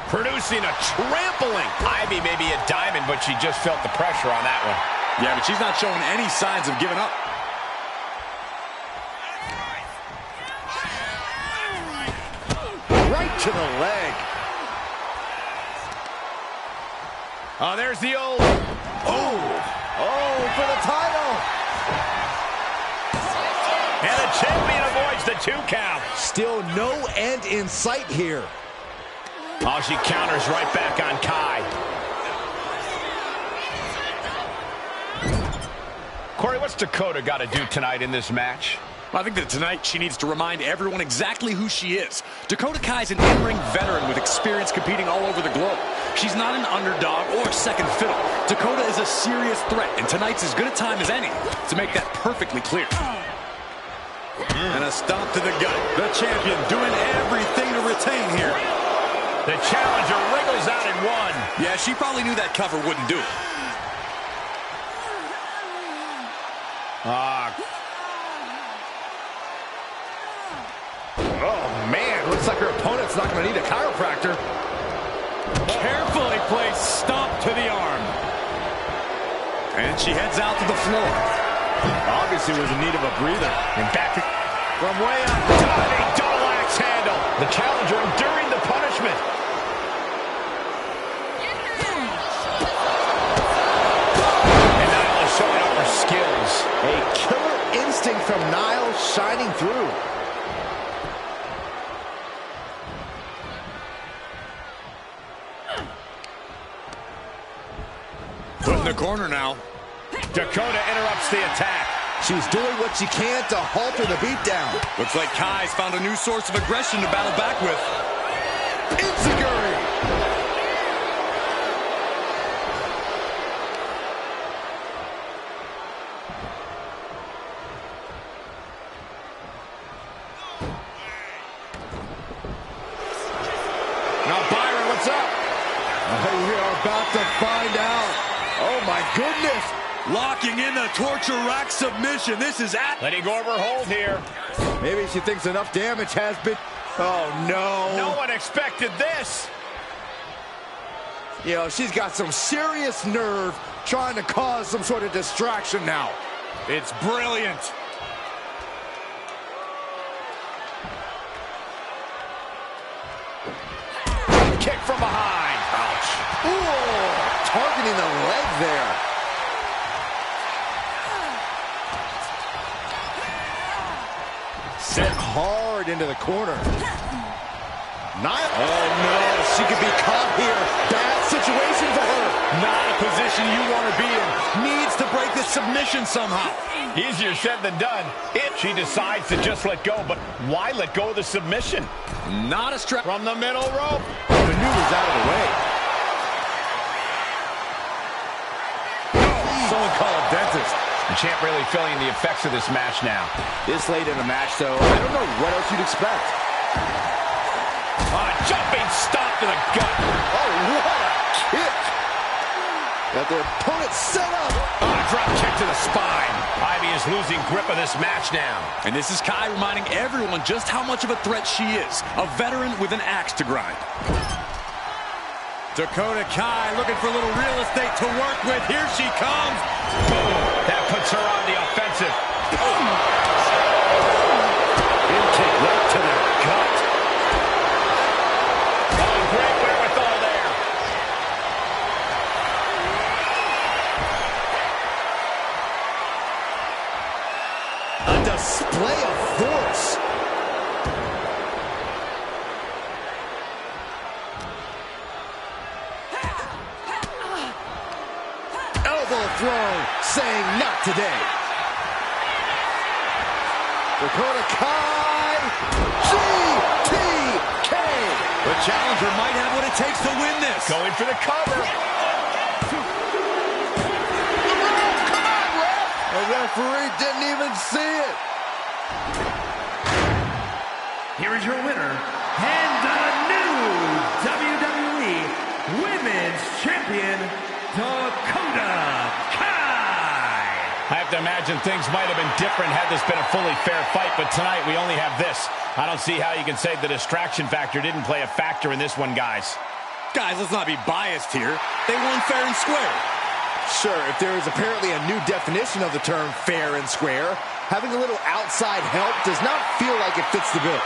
Producing a trampling. Ivy may be a diamond, but she just felt the pressure on that one. Yeah, but she's not showing any signs of giving up. Right to the leg. Oh, there's the old... Oh, for the title. And the champion avoids the 2 count. Still no end in sight here. Oh, she counters right back on Kai. Corey, what's Dakota got to do tonight in this match? I think that tonight she needs to remind everyone exactly who she is. Dakota Kai's an in-ring veteran with experience competing all over the globe. She's not an underdog or second fiddle. Dakota is a serious threat, and tonight's as good a time as any to make that perfectly clear. And a stomp to the gut. The champion doing everything to retain here. The challenger wriggles out in 1. Yeah, she probably knew that cover wouldn't do it. Oh, man. Looks like her opponent's not going to need a chiropractor. Carefully placed stomp to the arm. And she heads out to the floor. Obviously was in need of a breather. And back to... From way up. Diving double axe handle. The challenger enduring the punishment. And Nyla is showing off her skills. A killer instinct from Niall shining through. Put in the corner now. Dakota interrupts the attack. She's doing what she can to halter the beatdown. Looks like Kai's found a new source of aggression to battle back with. Enziguri. Now, Byron, what's up? We are about to find out. Oh, my goodness. Locking in the torture rack submission. This is Letting go of her hold here. Maybe she thinks enough damage has been... Oh, no. No one expected this. You know, she's got some serious nerve trying to cause some sort of distraction now. It's brilliant. Kick from behind. Ouch. Ooh, targeting the leg there. Set hard into the corner. Oh, no. She could be caught here. Bad situation for her. Not a position you want to be in. Needs to break this submission somehow. Easier said than done. If she decides to just let go, but why let go of the submission? Not a strap. From the middle rope. Maneuver's out of the way. Someone call a dentist. The champ really feeling the effects of this match now. This late in the match, though, I don't know what else you'd expect. Jumping stop to the gut. Oh, what a kick. Got their opponent set up. Drop kick to the spine. Ivy is losing grip of this match now. And this is Kai reminding everyone just how much of a threat she is. A veteran with an axe to grind. Dakota Kai looking for a little real estate to work with. Here she comes. That puts her on the offensive. In kick right to the gut. Oh, great wherewithal there. A display of force. Elbow throw, saying not today. Dakota Kai, GTK. The challenger might have what it takes to win this. Going for the cover. The referee didn't even see it. Here is your winner, and the new WWE Women's Champion, Dakota Kai. I have to imagine things might have been different had this been a fully fair fight, but tonight we only have this. I don't see how you can say the distraction factor didn't play a factor in this one, guys. Guys, let's not be biased here. They won fair and square. Sure, if there is apparently a new definition of the term fair and square, having a little outside help does not feel like it fits the bill.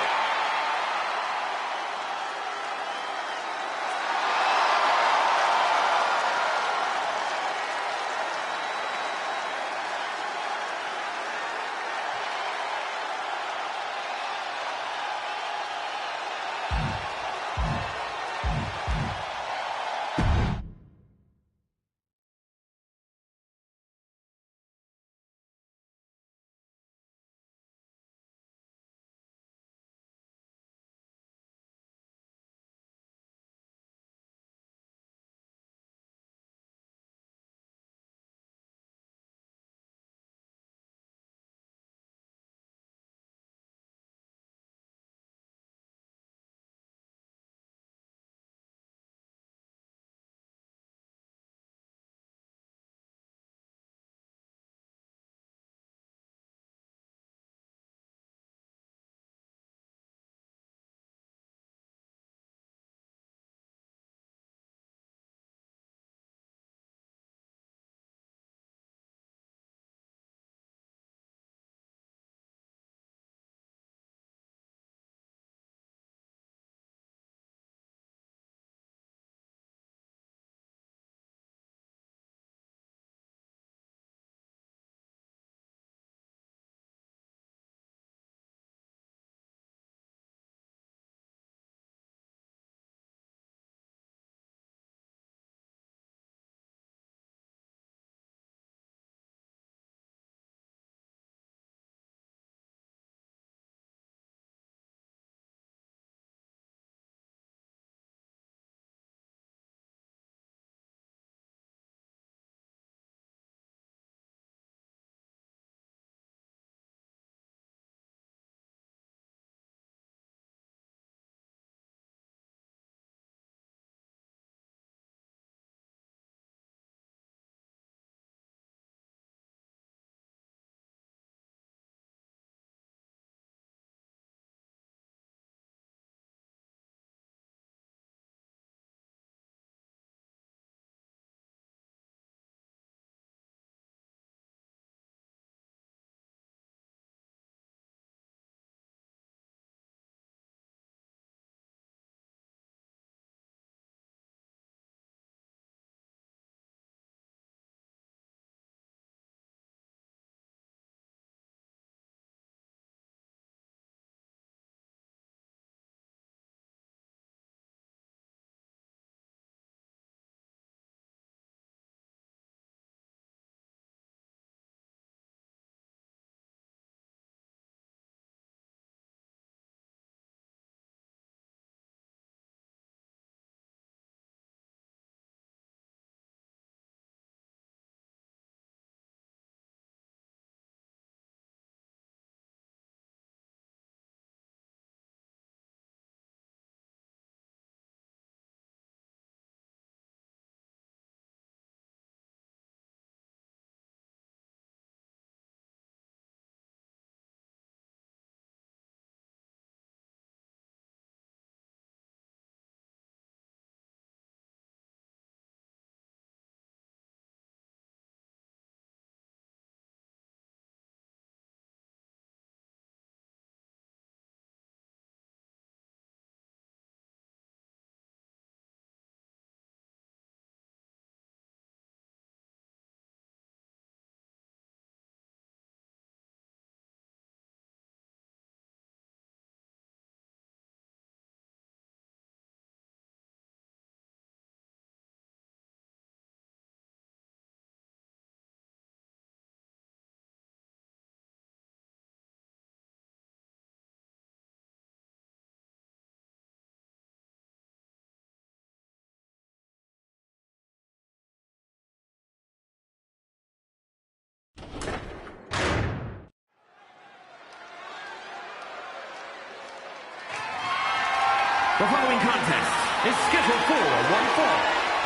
The following contest is scheduled for one fall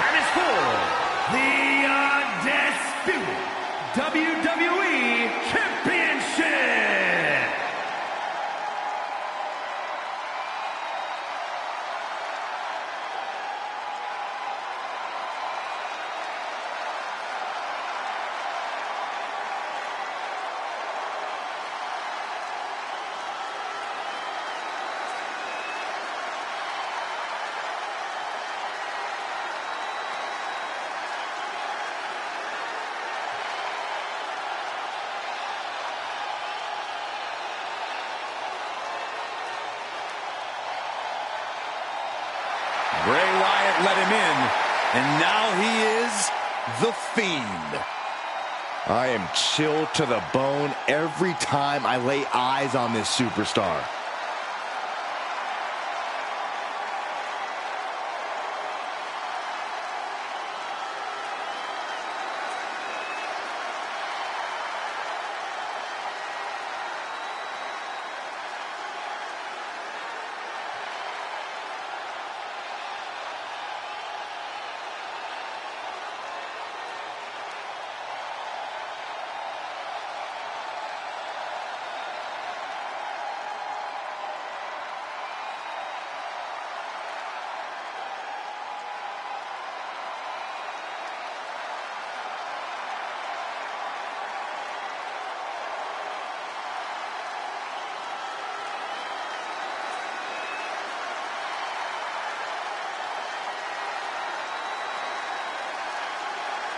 and is for the undisputed WWE And now he is the Fiend. I am chilled to the bone every time I lay eyes on this superstar.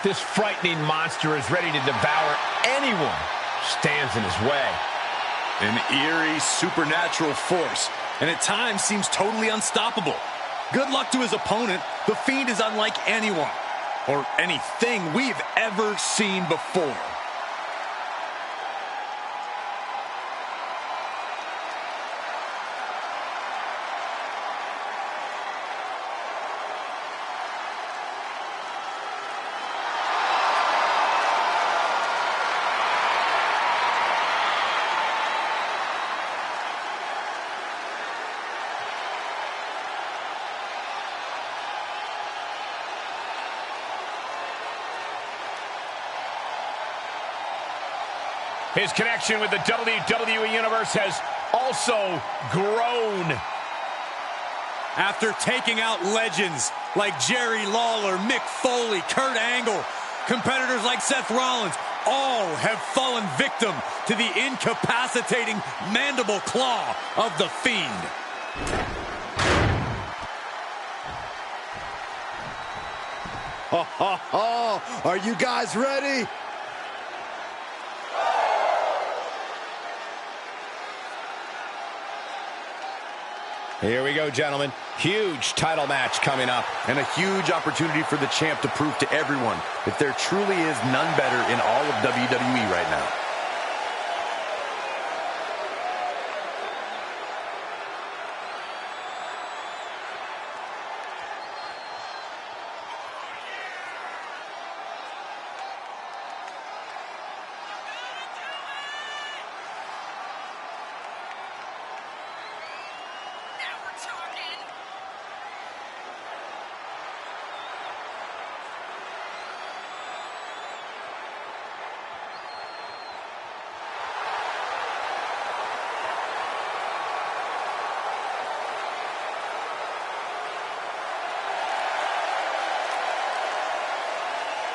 This frightening monster is ready to devour anyone who stands in his way. An eerie, supernatural force, and at times seems totally unstoppable. Good luck to his opponent. The Fiend is unlike anyone or anything we've ever seen before. His connection with the WWE Universe has also grown. After taking out legends like Jerry Lawler, Mick Foley, Kurt Angle, competitors like Seth Rollins, all have fallen victim to the incapacitating mandible claw of the Fiend. Are you guys ready? Here we go, gentlemen. Huge title match coming up. And a huge opportunity for the champ to prove to everyone that there truly is none better in all of WWE right now.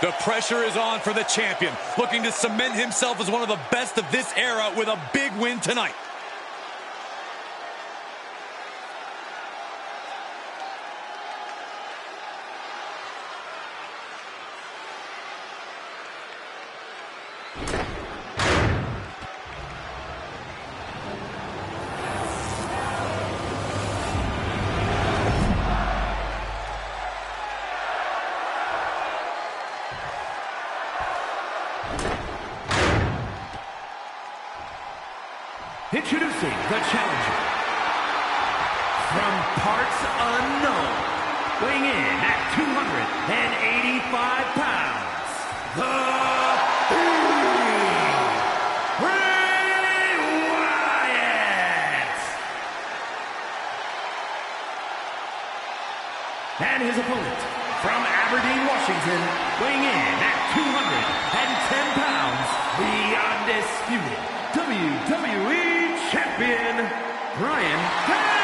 The pressure is on for the champion, looking to cement himself as one of the best of this era with a big win tonight. Introducing the challenger from parts unknown, weighing in at 285 pounds, the Fiend, Bray Wyatt. And his opponent from Aberdeen, Washington, weighing in at 210 pounds, the undisputed WWE Champion, Bryan Danielson!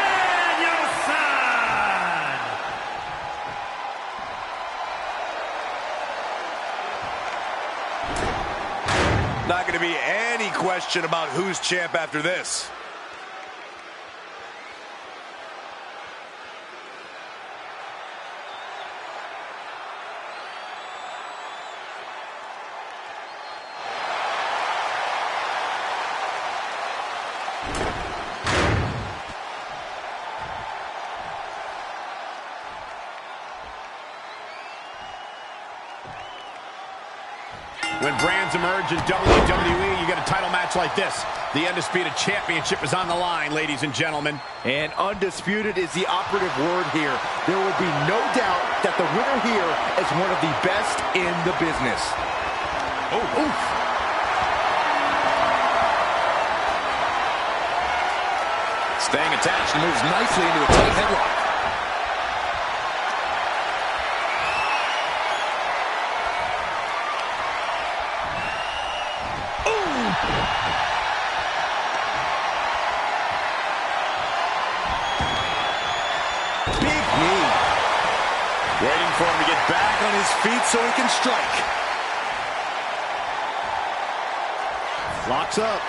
Not going to be any question about who's champ after this. When brands emerge in WWE, you get a title match like this. The Undisputed Championship is on the line, ladies and gentlemen. And undisputed is the operative word here. There will be no doubt that the winner here is one of the best in the business. Oh, oof. Staying attached and moves nicely into a tight headlock. Big knee. Waiting for him to get back on his feet so he can strike. Locks up.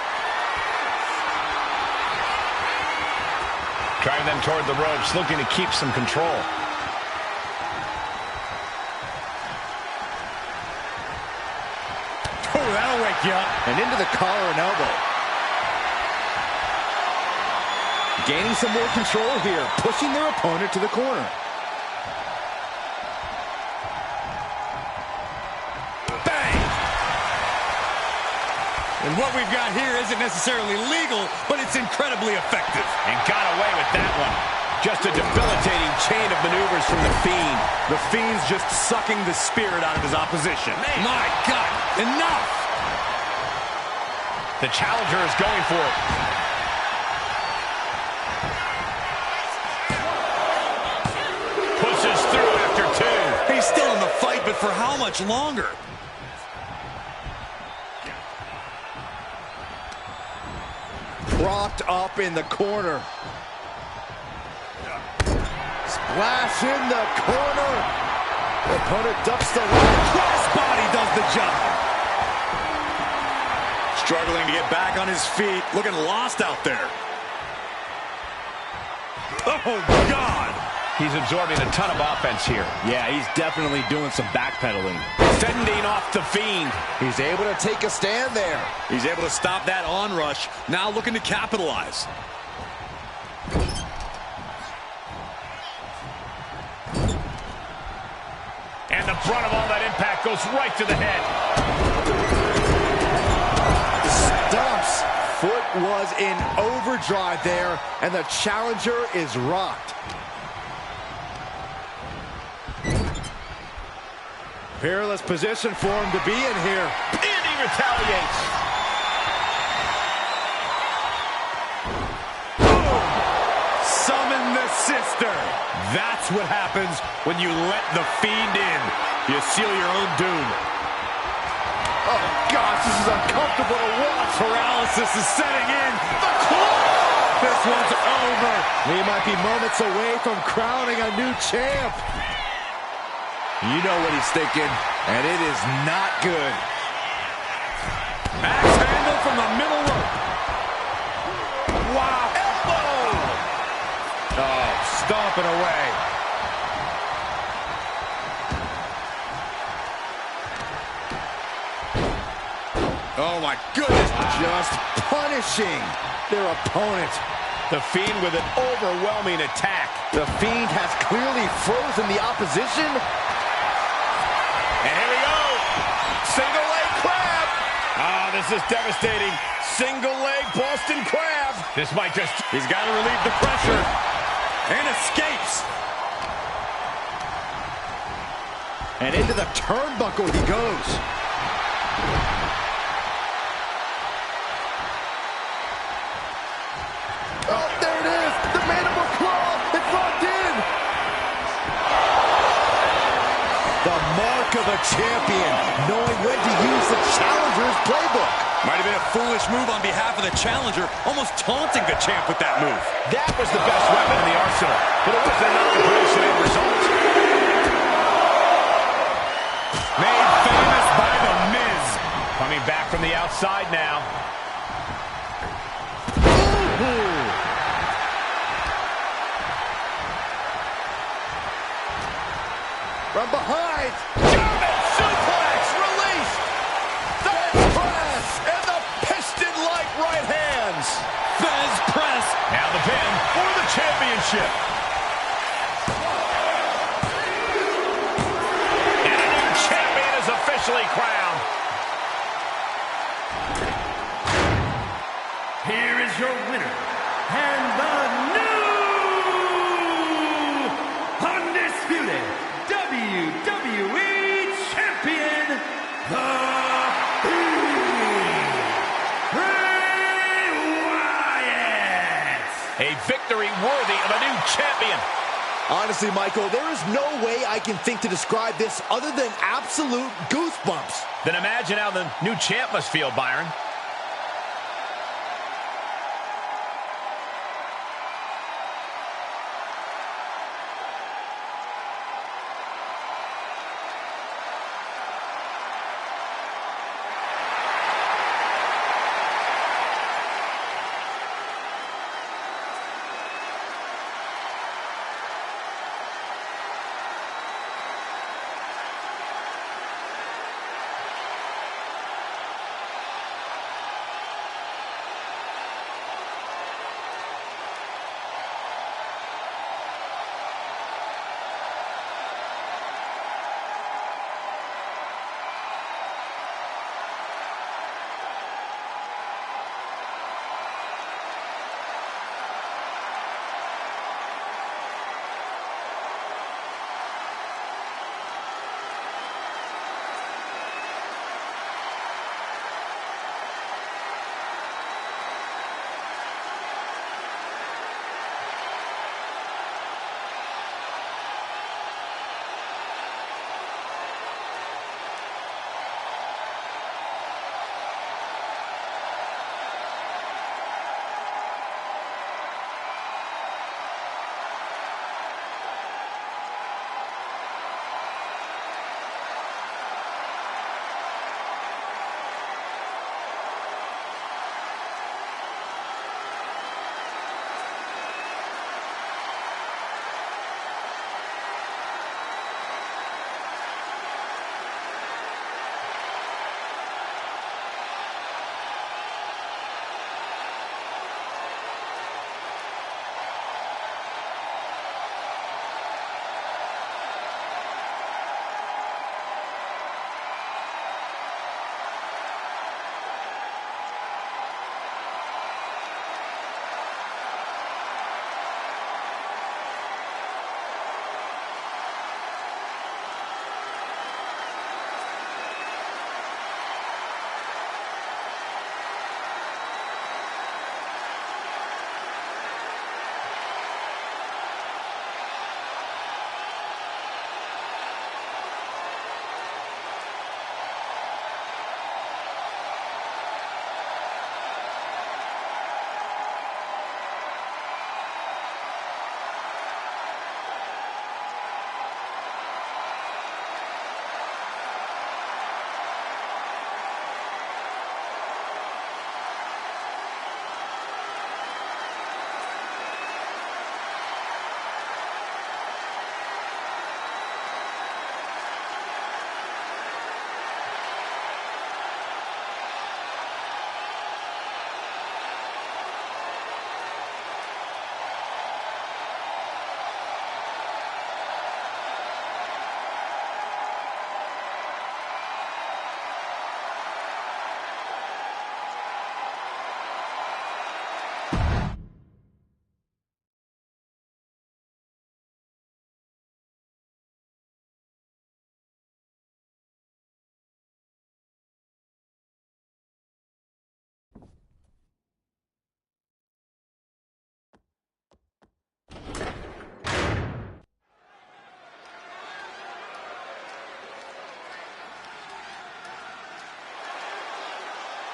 Driving them toward the ropes, looking to keep some control. Oh, that'll wake you up. And into the collar and elbow. Gaining some more control here, pushing their opponent to the corner. Bang! And what we've got here isn't necessarily legal, but it's incredibly effective. And got away with that one. Just a debilitating chain of maneuvers from the Fiend. The Fiend's just sucking the spirit out of his opposition. My God, enough! The challenger is going for it. Pushes through after two. He's still in the fight, but for how much longer? Propped up in the corner. Splash in the corner. The opponent ducks the leg. Crossbody does the job. Struggling to get back on his feet. Looking lost out there. Oh, God. He's absorbing a ton of offense here. Yeah, he's definitely doing some backpedaling. Fending off the Fiend. He's able to take a stand there. He's able to stop that onrush. Now looking to capitalize. And the brunt of all that impact goes right to the head. Stumps. Foot was in overdrive there, and the challenger is rocked. Peerless position for him to be in here. And he retaliates. Boom! Summon the sister. That's what happens when you let the Fiend in. You seal your own doom. Oh, gosh, this is uncomfortable to watch. Paralysis is setting in. The claw! This one's over. We might be moments away from crowning a new champ. You know what he's thinking, and it is not good. Axe handle from the middle rope. Wow. Elbow! Oh, stomping away. Oh, my goodness. Just punishing their opponent. The Fiend with an overwhelming attack. The Fiend has clearly frozen the opposition. And here we go. Single leg crab. Ah, this is devastating. Single leg Boston crab. This might just... He's got to relieve the pressure. And escapes. And into the turnbuckle he goes. Oh, there it is. The mandible claw. It's locked in. The mark of a champion, knowing when to use the challenger's playbook. Might have been a foolish move on behalf of the challenger, almost taunting the champ with that move. That was the best weapon in the arsenal, but it wasn't enough to produce an end result. Made famous by The Miz. Coming back from the outside now. From behind. German suplex released. The press and the piston-like right hands. Fez press. Now the pin for the championship. And a new champion is officially crowned. champion. Honestly, Michael, there is no way I can think to describe this other than absolute goosebumps. Then imagine how the new champ must feel, Byron.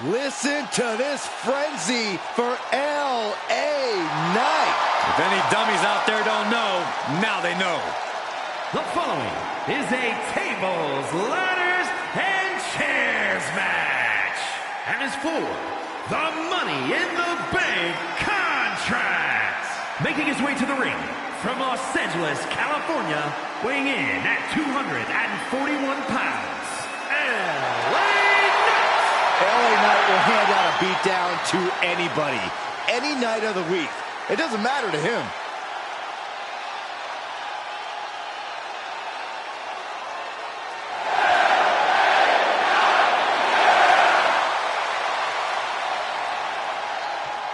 Listen to this frenzy for L.A. Knight. If any dummies out there don't know, now they know. The following is a tables, ladders, and chairs match. And is for the Money in the Bank contract. Making his way to the ring from Los Angeles, California, weighing in at 241 pounds, L.A. Knight will hand out a beatdown to anybody, any night of the week. It doesn't matter to him.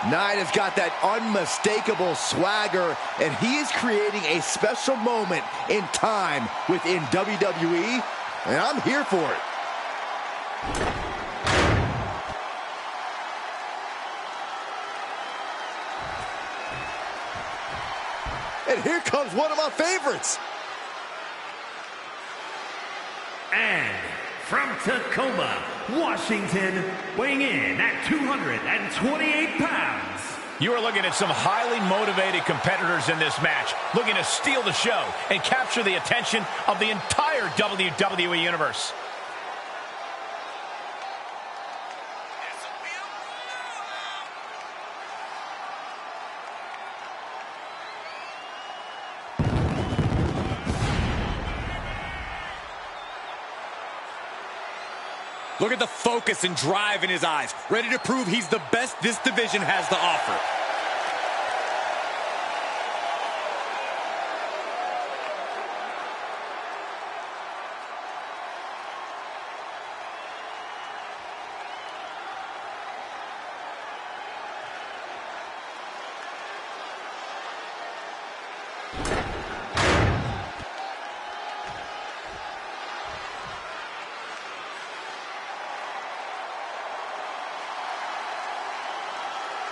Knight has got that unmistakable swagger, and he is creating a special moment in time within WWE, and I'm here for it. And here comes one of my favorites. And from Tacoma, Washington, weighing in at 228 pounds. You are looking at some highly motivated competitors in this match, looking to steal the show and capture the attention of the entire WWE Universe. Look at the focus and drive in his eyes, ready to prove he's the best this division has to offer.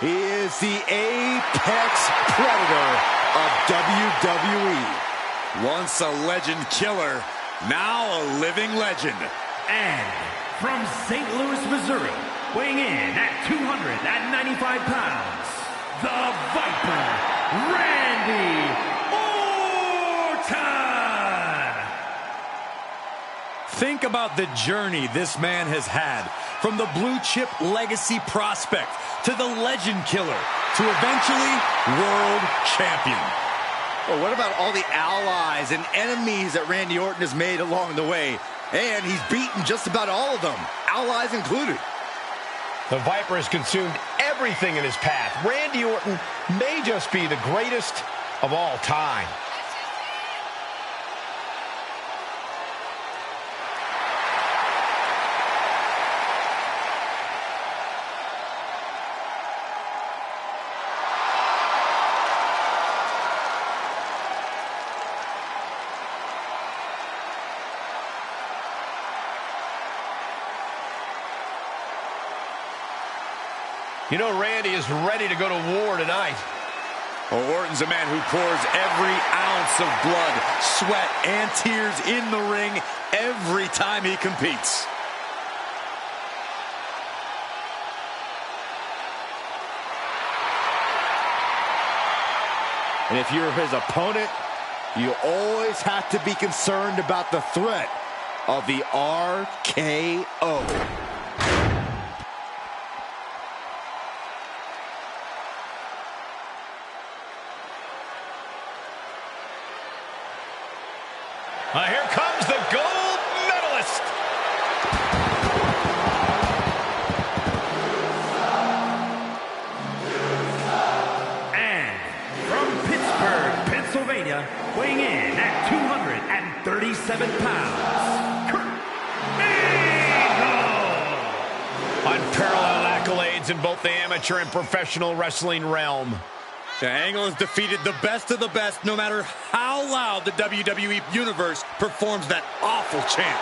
He is the apex predator of WWE. Once a legend killer, now a living legend. And from St. Louis, Missouri, weighing in at 295 pounds, the Viper, Randy Orton! Think about the journey this man has had, from the blue chip legacy prospect to the legend killer to eventually world champion. Well, what about all the allies and enemies that Randy Orton has made along the way? And he's beaten just about all of them, allies included. The Viper has consumed everything in his path. Randy Orton may just be the greatest of all time. You know, Randy is ready to go to war tonight. Well, Orton's a man who pours every ounce of blood, sweat, and tears in the ring every time he competes. And if you're his opponent, you always have to be concerned about the threat of the RKO. Here comes the gold medalist. And from Pittsburgh, Pennsylvania, weighing in at 237 pounds, Kurt Angle. Unparalleled accolades in both the amateur and professional wrestling realm. The Angle has defeated the best of the best, no matter how loud the WWE Universe performs that awful chant.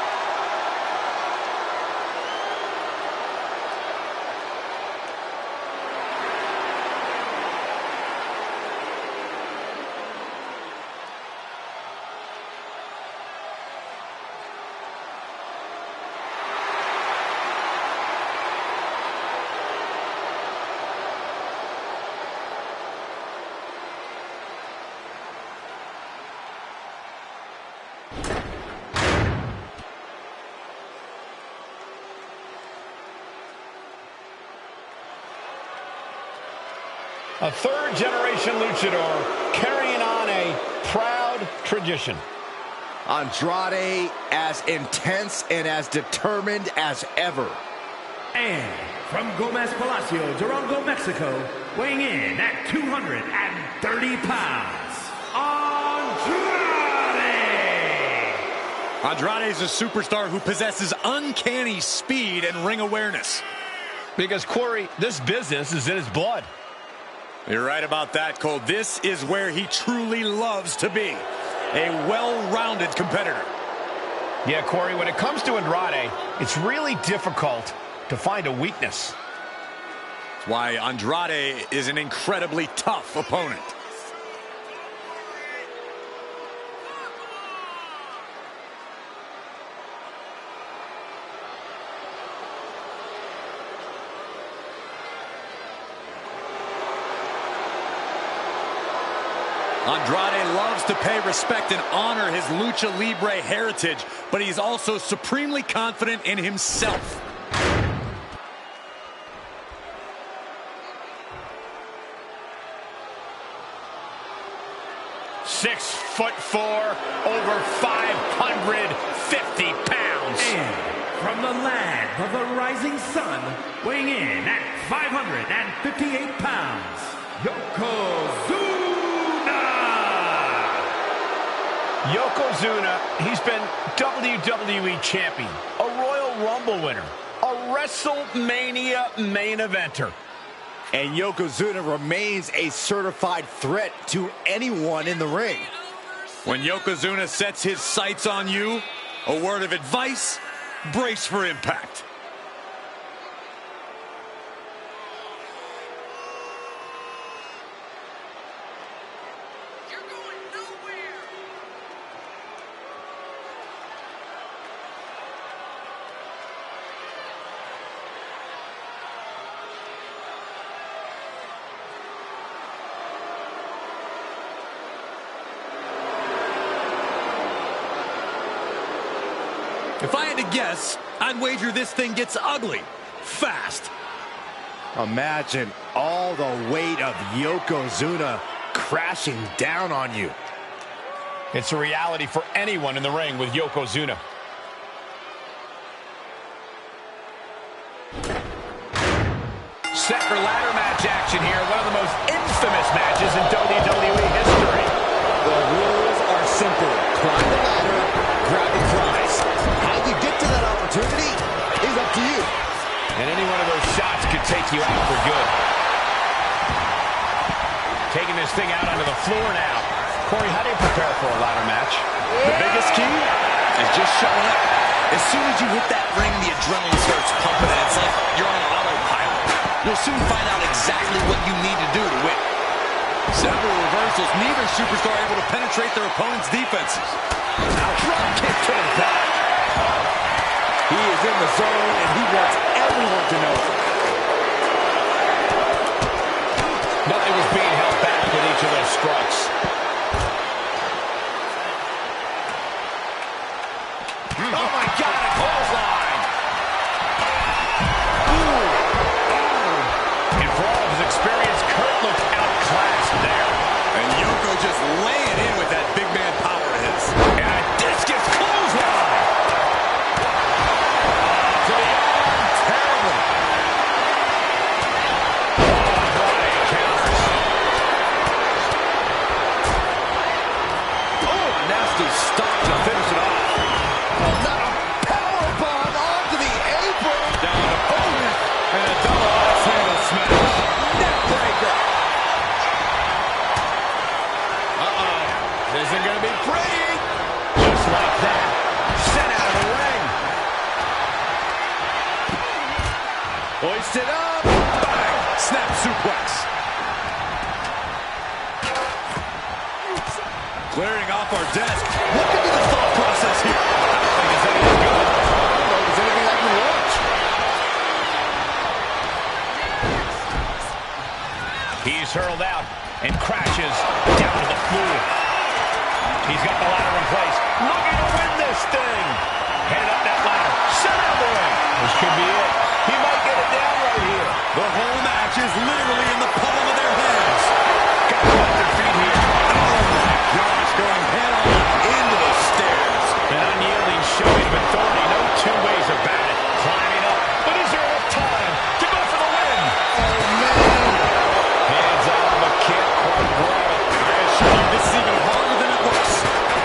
A third-generation luchador carrying on a proud tradition. Andrade as intense and as determined as ever. And from Gomez Palacio, Durango, Mexico, weighing in at 230 pounds, Andrade! Andrade is a superstar who possesses uncanny speed and ring awareness. Because, Corey, this business is in his blood. You're right about that, Cole. This is where he truly loves to be. A well-rounded competitor. Yeah, Corey, when it comes to Andrade, it's really difficult to find a weakness. That's why Andrade is an incredibly tough opponent. Andrade loves to pay respect and honor his Lucha Libre heritage, but he's also supremely confident in himself. .6'4", over 550 pounds. And from the land of the rising sun, weighing in at 558 pounds, Yokozuna, he's been WWE champion, a Royal Rumble winner, a WrestleMania main eventer. And Yokozuna remains a certified threat to anyone in the ring. When Yokozuna sets his sights on you, a word of advice, brace for impact. If I had to guess, I'd wager this thing gets ugly fast. Imagine all the weight of Yokozuna crashing down on you. It's a reality for anyone in the ring with Yokozuna. Set for ladder match action here. One of the most infamous matches in WWE history. The rules are simple. Climb the ladder, grab the prize. How you get to that opportunity is up to you. And any one of those shots could take you out for good. Taking this thing out onto the floor now. Corey, how do you prepare for a ladder match? The biggest key is just showing up. As soon as you hit that ring, the adrenaline starts pumping, and it's like you're on autopilot. You'll soon find out exactly what you need to do to win. Several reversals, neither superstar able to penetrate their opponent's defenses. Now drop kick to the back. He is in the zone, and he wants everyone to know. Nothing was being held back with each of those strikes. Oh, my God, a clothesline. And for all of his experience, Kurt looked outclassed there. And Yoko just laying in with that big man power of his. And a discus clothesline. To the arm, terrible. Oh, boy, counters. Oh, nasty stop to finish it off. Not a powerbomb onto the apron. Down the opponent, and a double axe handle smash. Neckbreaker. This isn't going to be pretty. Just like that. Sent out of the ring. Hoisted up. Bang! Snap suplex. Clearing off our desk. Look into the thought process here. I don't think it's anything good. I don't know if there's anything I can watch. He's hurled out and crashes down to the floor. He's got the ladder in place. Looking to win this thing. Headed up that ladder. Set out the ring. This could be it. He might get it down right here. The whole match is literally in the palm of their hands. Got to let their feet here. Oh my gosh, going head on into the stairs. An unyielding showing of authority. No two ways about it. Climbing up. But is there enough time to go for the win? Oh, man. Hands on, but can't quite grab it. I assure you, this is even harder than it looks.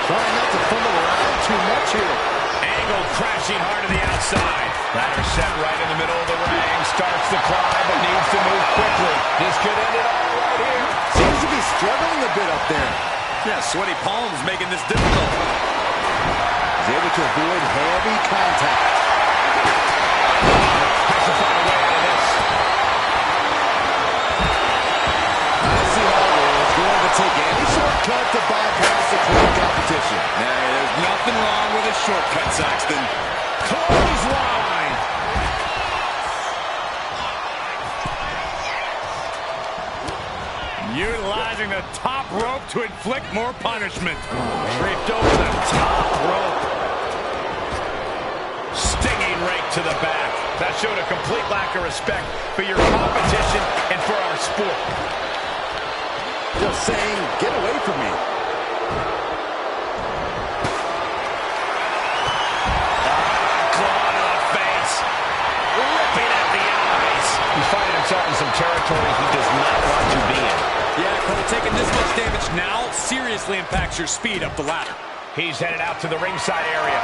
Trying not to fumble around too much here. Angle crashing hard to the outside. Ladder set right in the middle of the ring. Starts to climb, but needs to move quickly. This could end it all right here. Seems to be struggling a bit up there. Yeah, sweaty palms making this difficult. He's able to avoid heavy contact. Has to find a way out of this. I see how it is. Going to take any shortcut to bypass the current competition. Hey, there's nothing wrong with a shortcut, Saxton. Clothesline. Utilizing using the top rope to inflict more punishment. Draped over the top rope. Stinging rake to the back. That showed a complete lack of respect for your competition and for our sport. Just saying, get away from me. Claw to the face. Ripping at the eyes. He's finding himself in some territory he does not want to be in. Yeah, Cole, taking this much damage now seriously impacts your speed up the ladder. He's headed out to the ringside area.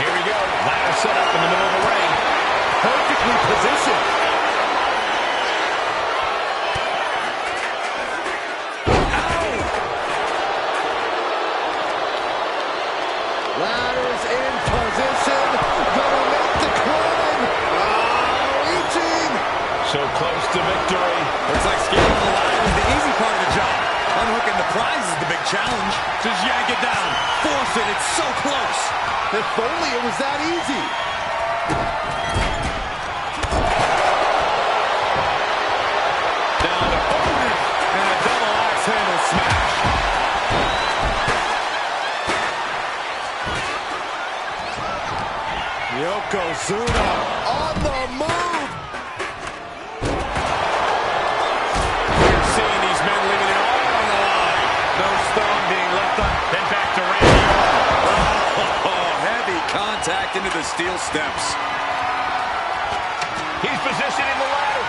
Here we go. Ladder set up in the middle of the ring. Perfectly positioned. Ladder's in position. Gonna make the climb. Reaching. So close to victory. Looks like scaling the ladder is the easy part of the job. Unhooking the prize is the big challenge. Just yank it down. Force it. It's so close. If only it was that easy. Down to Owen. And a double axe handle smash. Yokozuna on the move. We're seeing these men leaving it all on the line. No stone being left on. Then back to Randy Orton. Oh, heavy contact into the steel steps. He's positioning the ladder.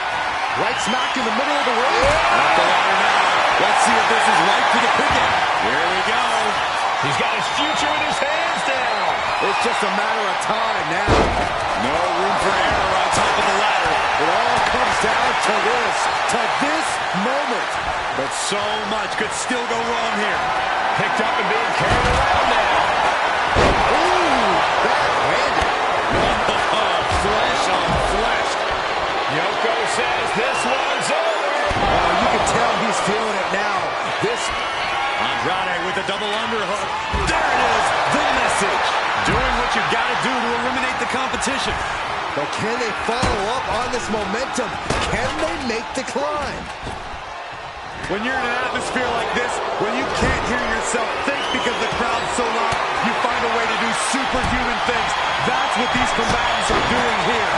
Right smack in the middle of the ring. Not the ladder now. Let's see if this is right for the picking. Here we go. He's got his future in his hands now. It's just a matter of time now. No room for error on top of the ladder. It all comes down to this moment. But so much could still go wrong here. Picked up and being carried around now. Ooh, backhanded. Flesh on flesh. Yoko says this one's over. Oh, you can tell he's feeling it now. This Andrade with a double underhook. There it is, the message. Doing what you got to do to eliminate the competition. But can they follow up on this momentum? Can they make the climb? When you're in an atmosphere like this, when you can't hear yourself think because the crowd's so loud, you find a way to do superhuman things. That's what these combatants are doing here.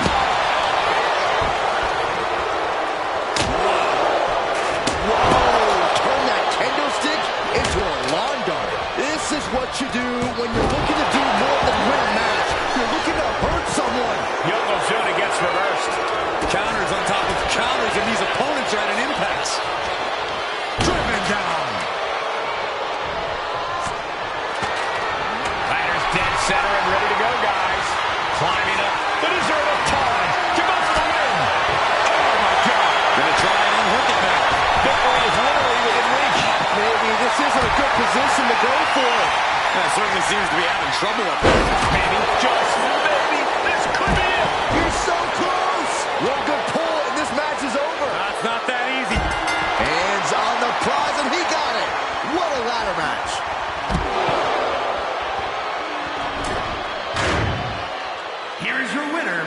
Turn that kendo stick into a lawn dart. This is what you do when you're looking to do more than win a match. You're looking to hurt someone. Yokozuna gets reversed. Counters on top of counters, and these opponents are at an impasse. Driven down. Ladder's dead center and ready to go, guys. Climbing up the deserted time to go for the win. Oh, my God. Gonna try and unhook it now. Victory is literally within reach. Maybe this isn't a good position to go for. That certainly seems to be having trouble up there. Maybe, just maybe, this could be it. You're so close. One good pull and this match is over. That's not that easy. Hands on the prize and he got it. What a ladder match. Here is your winner,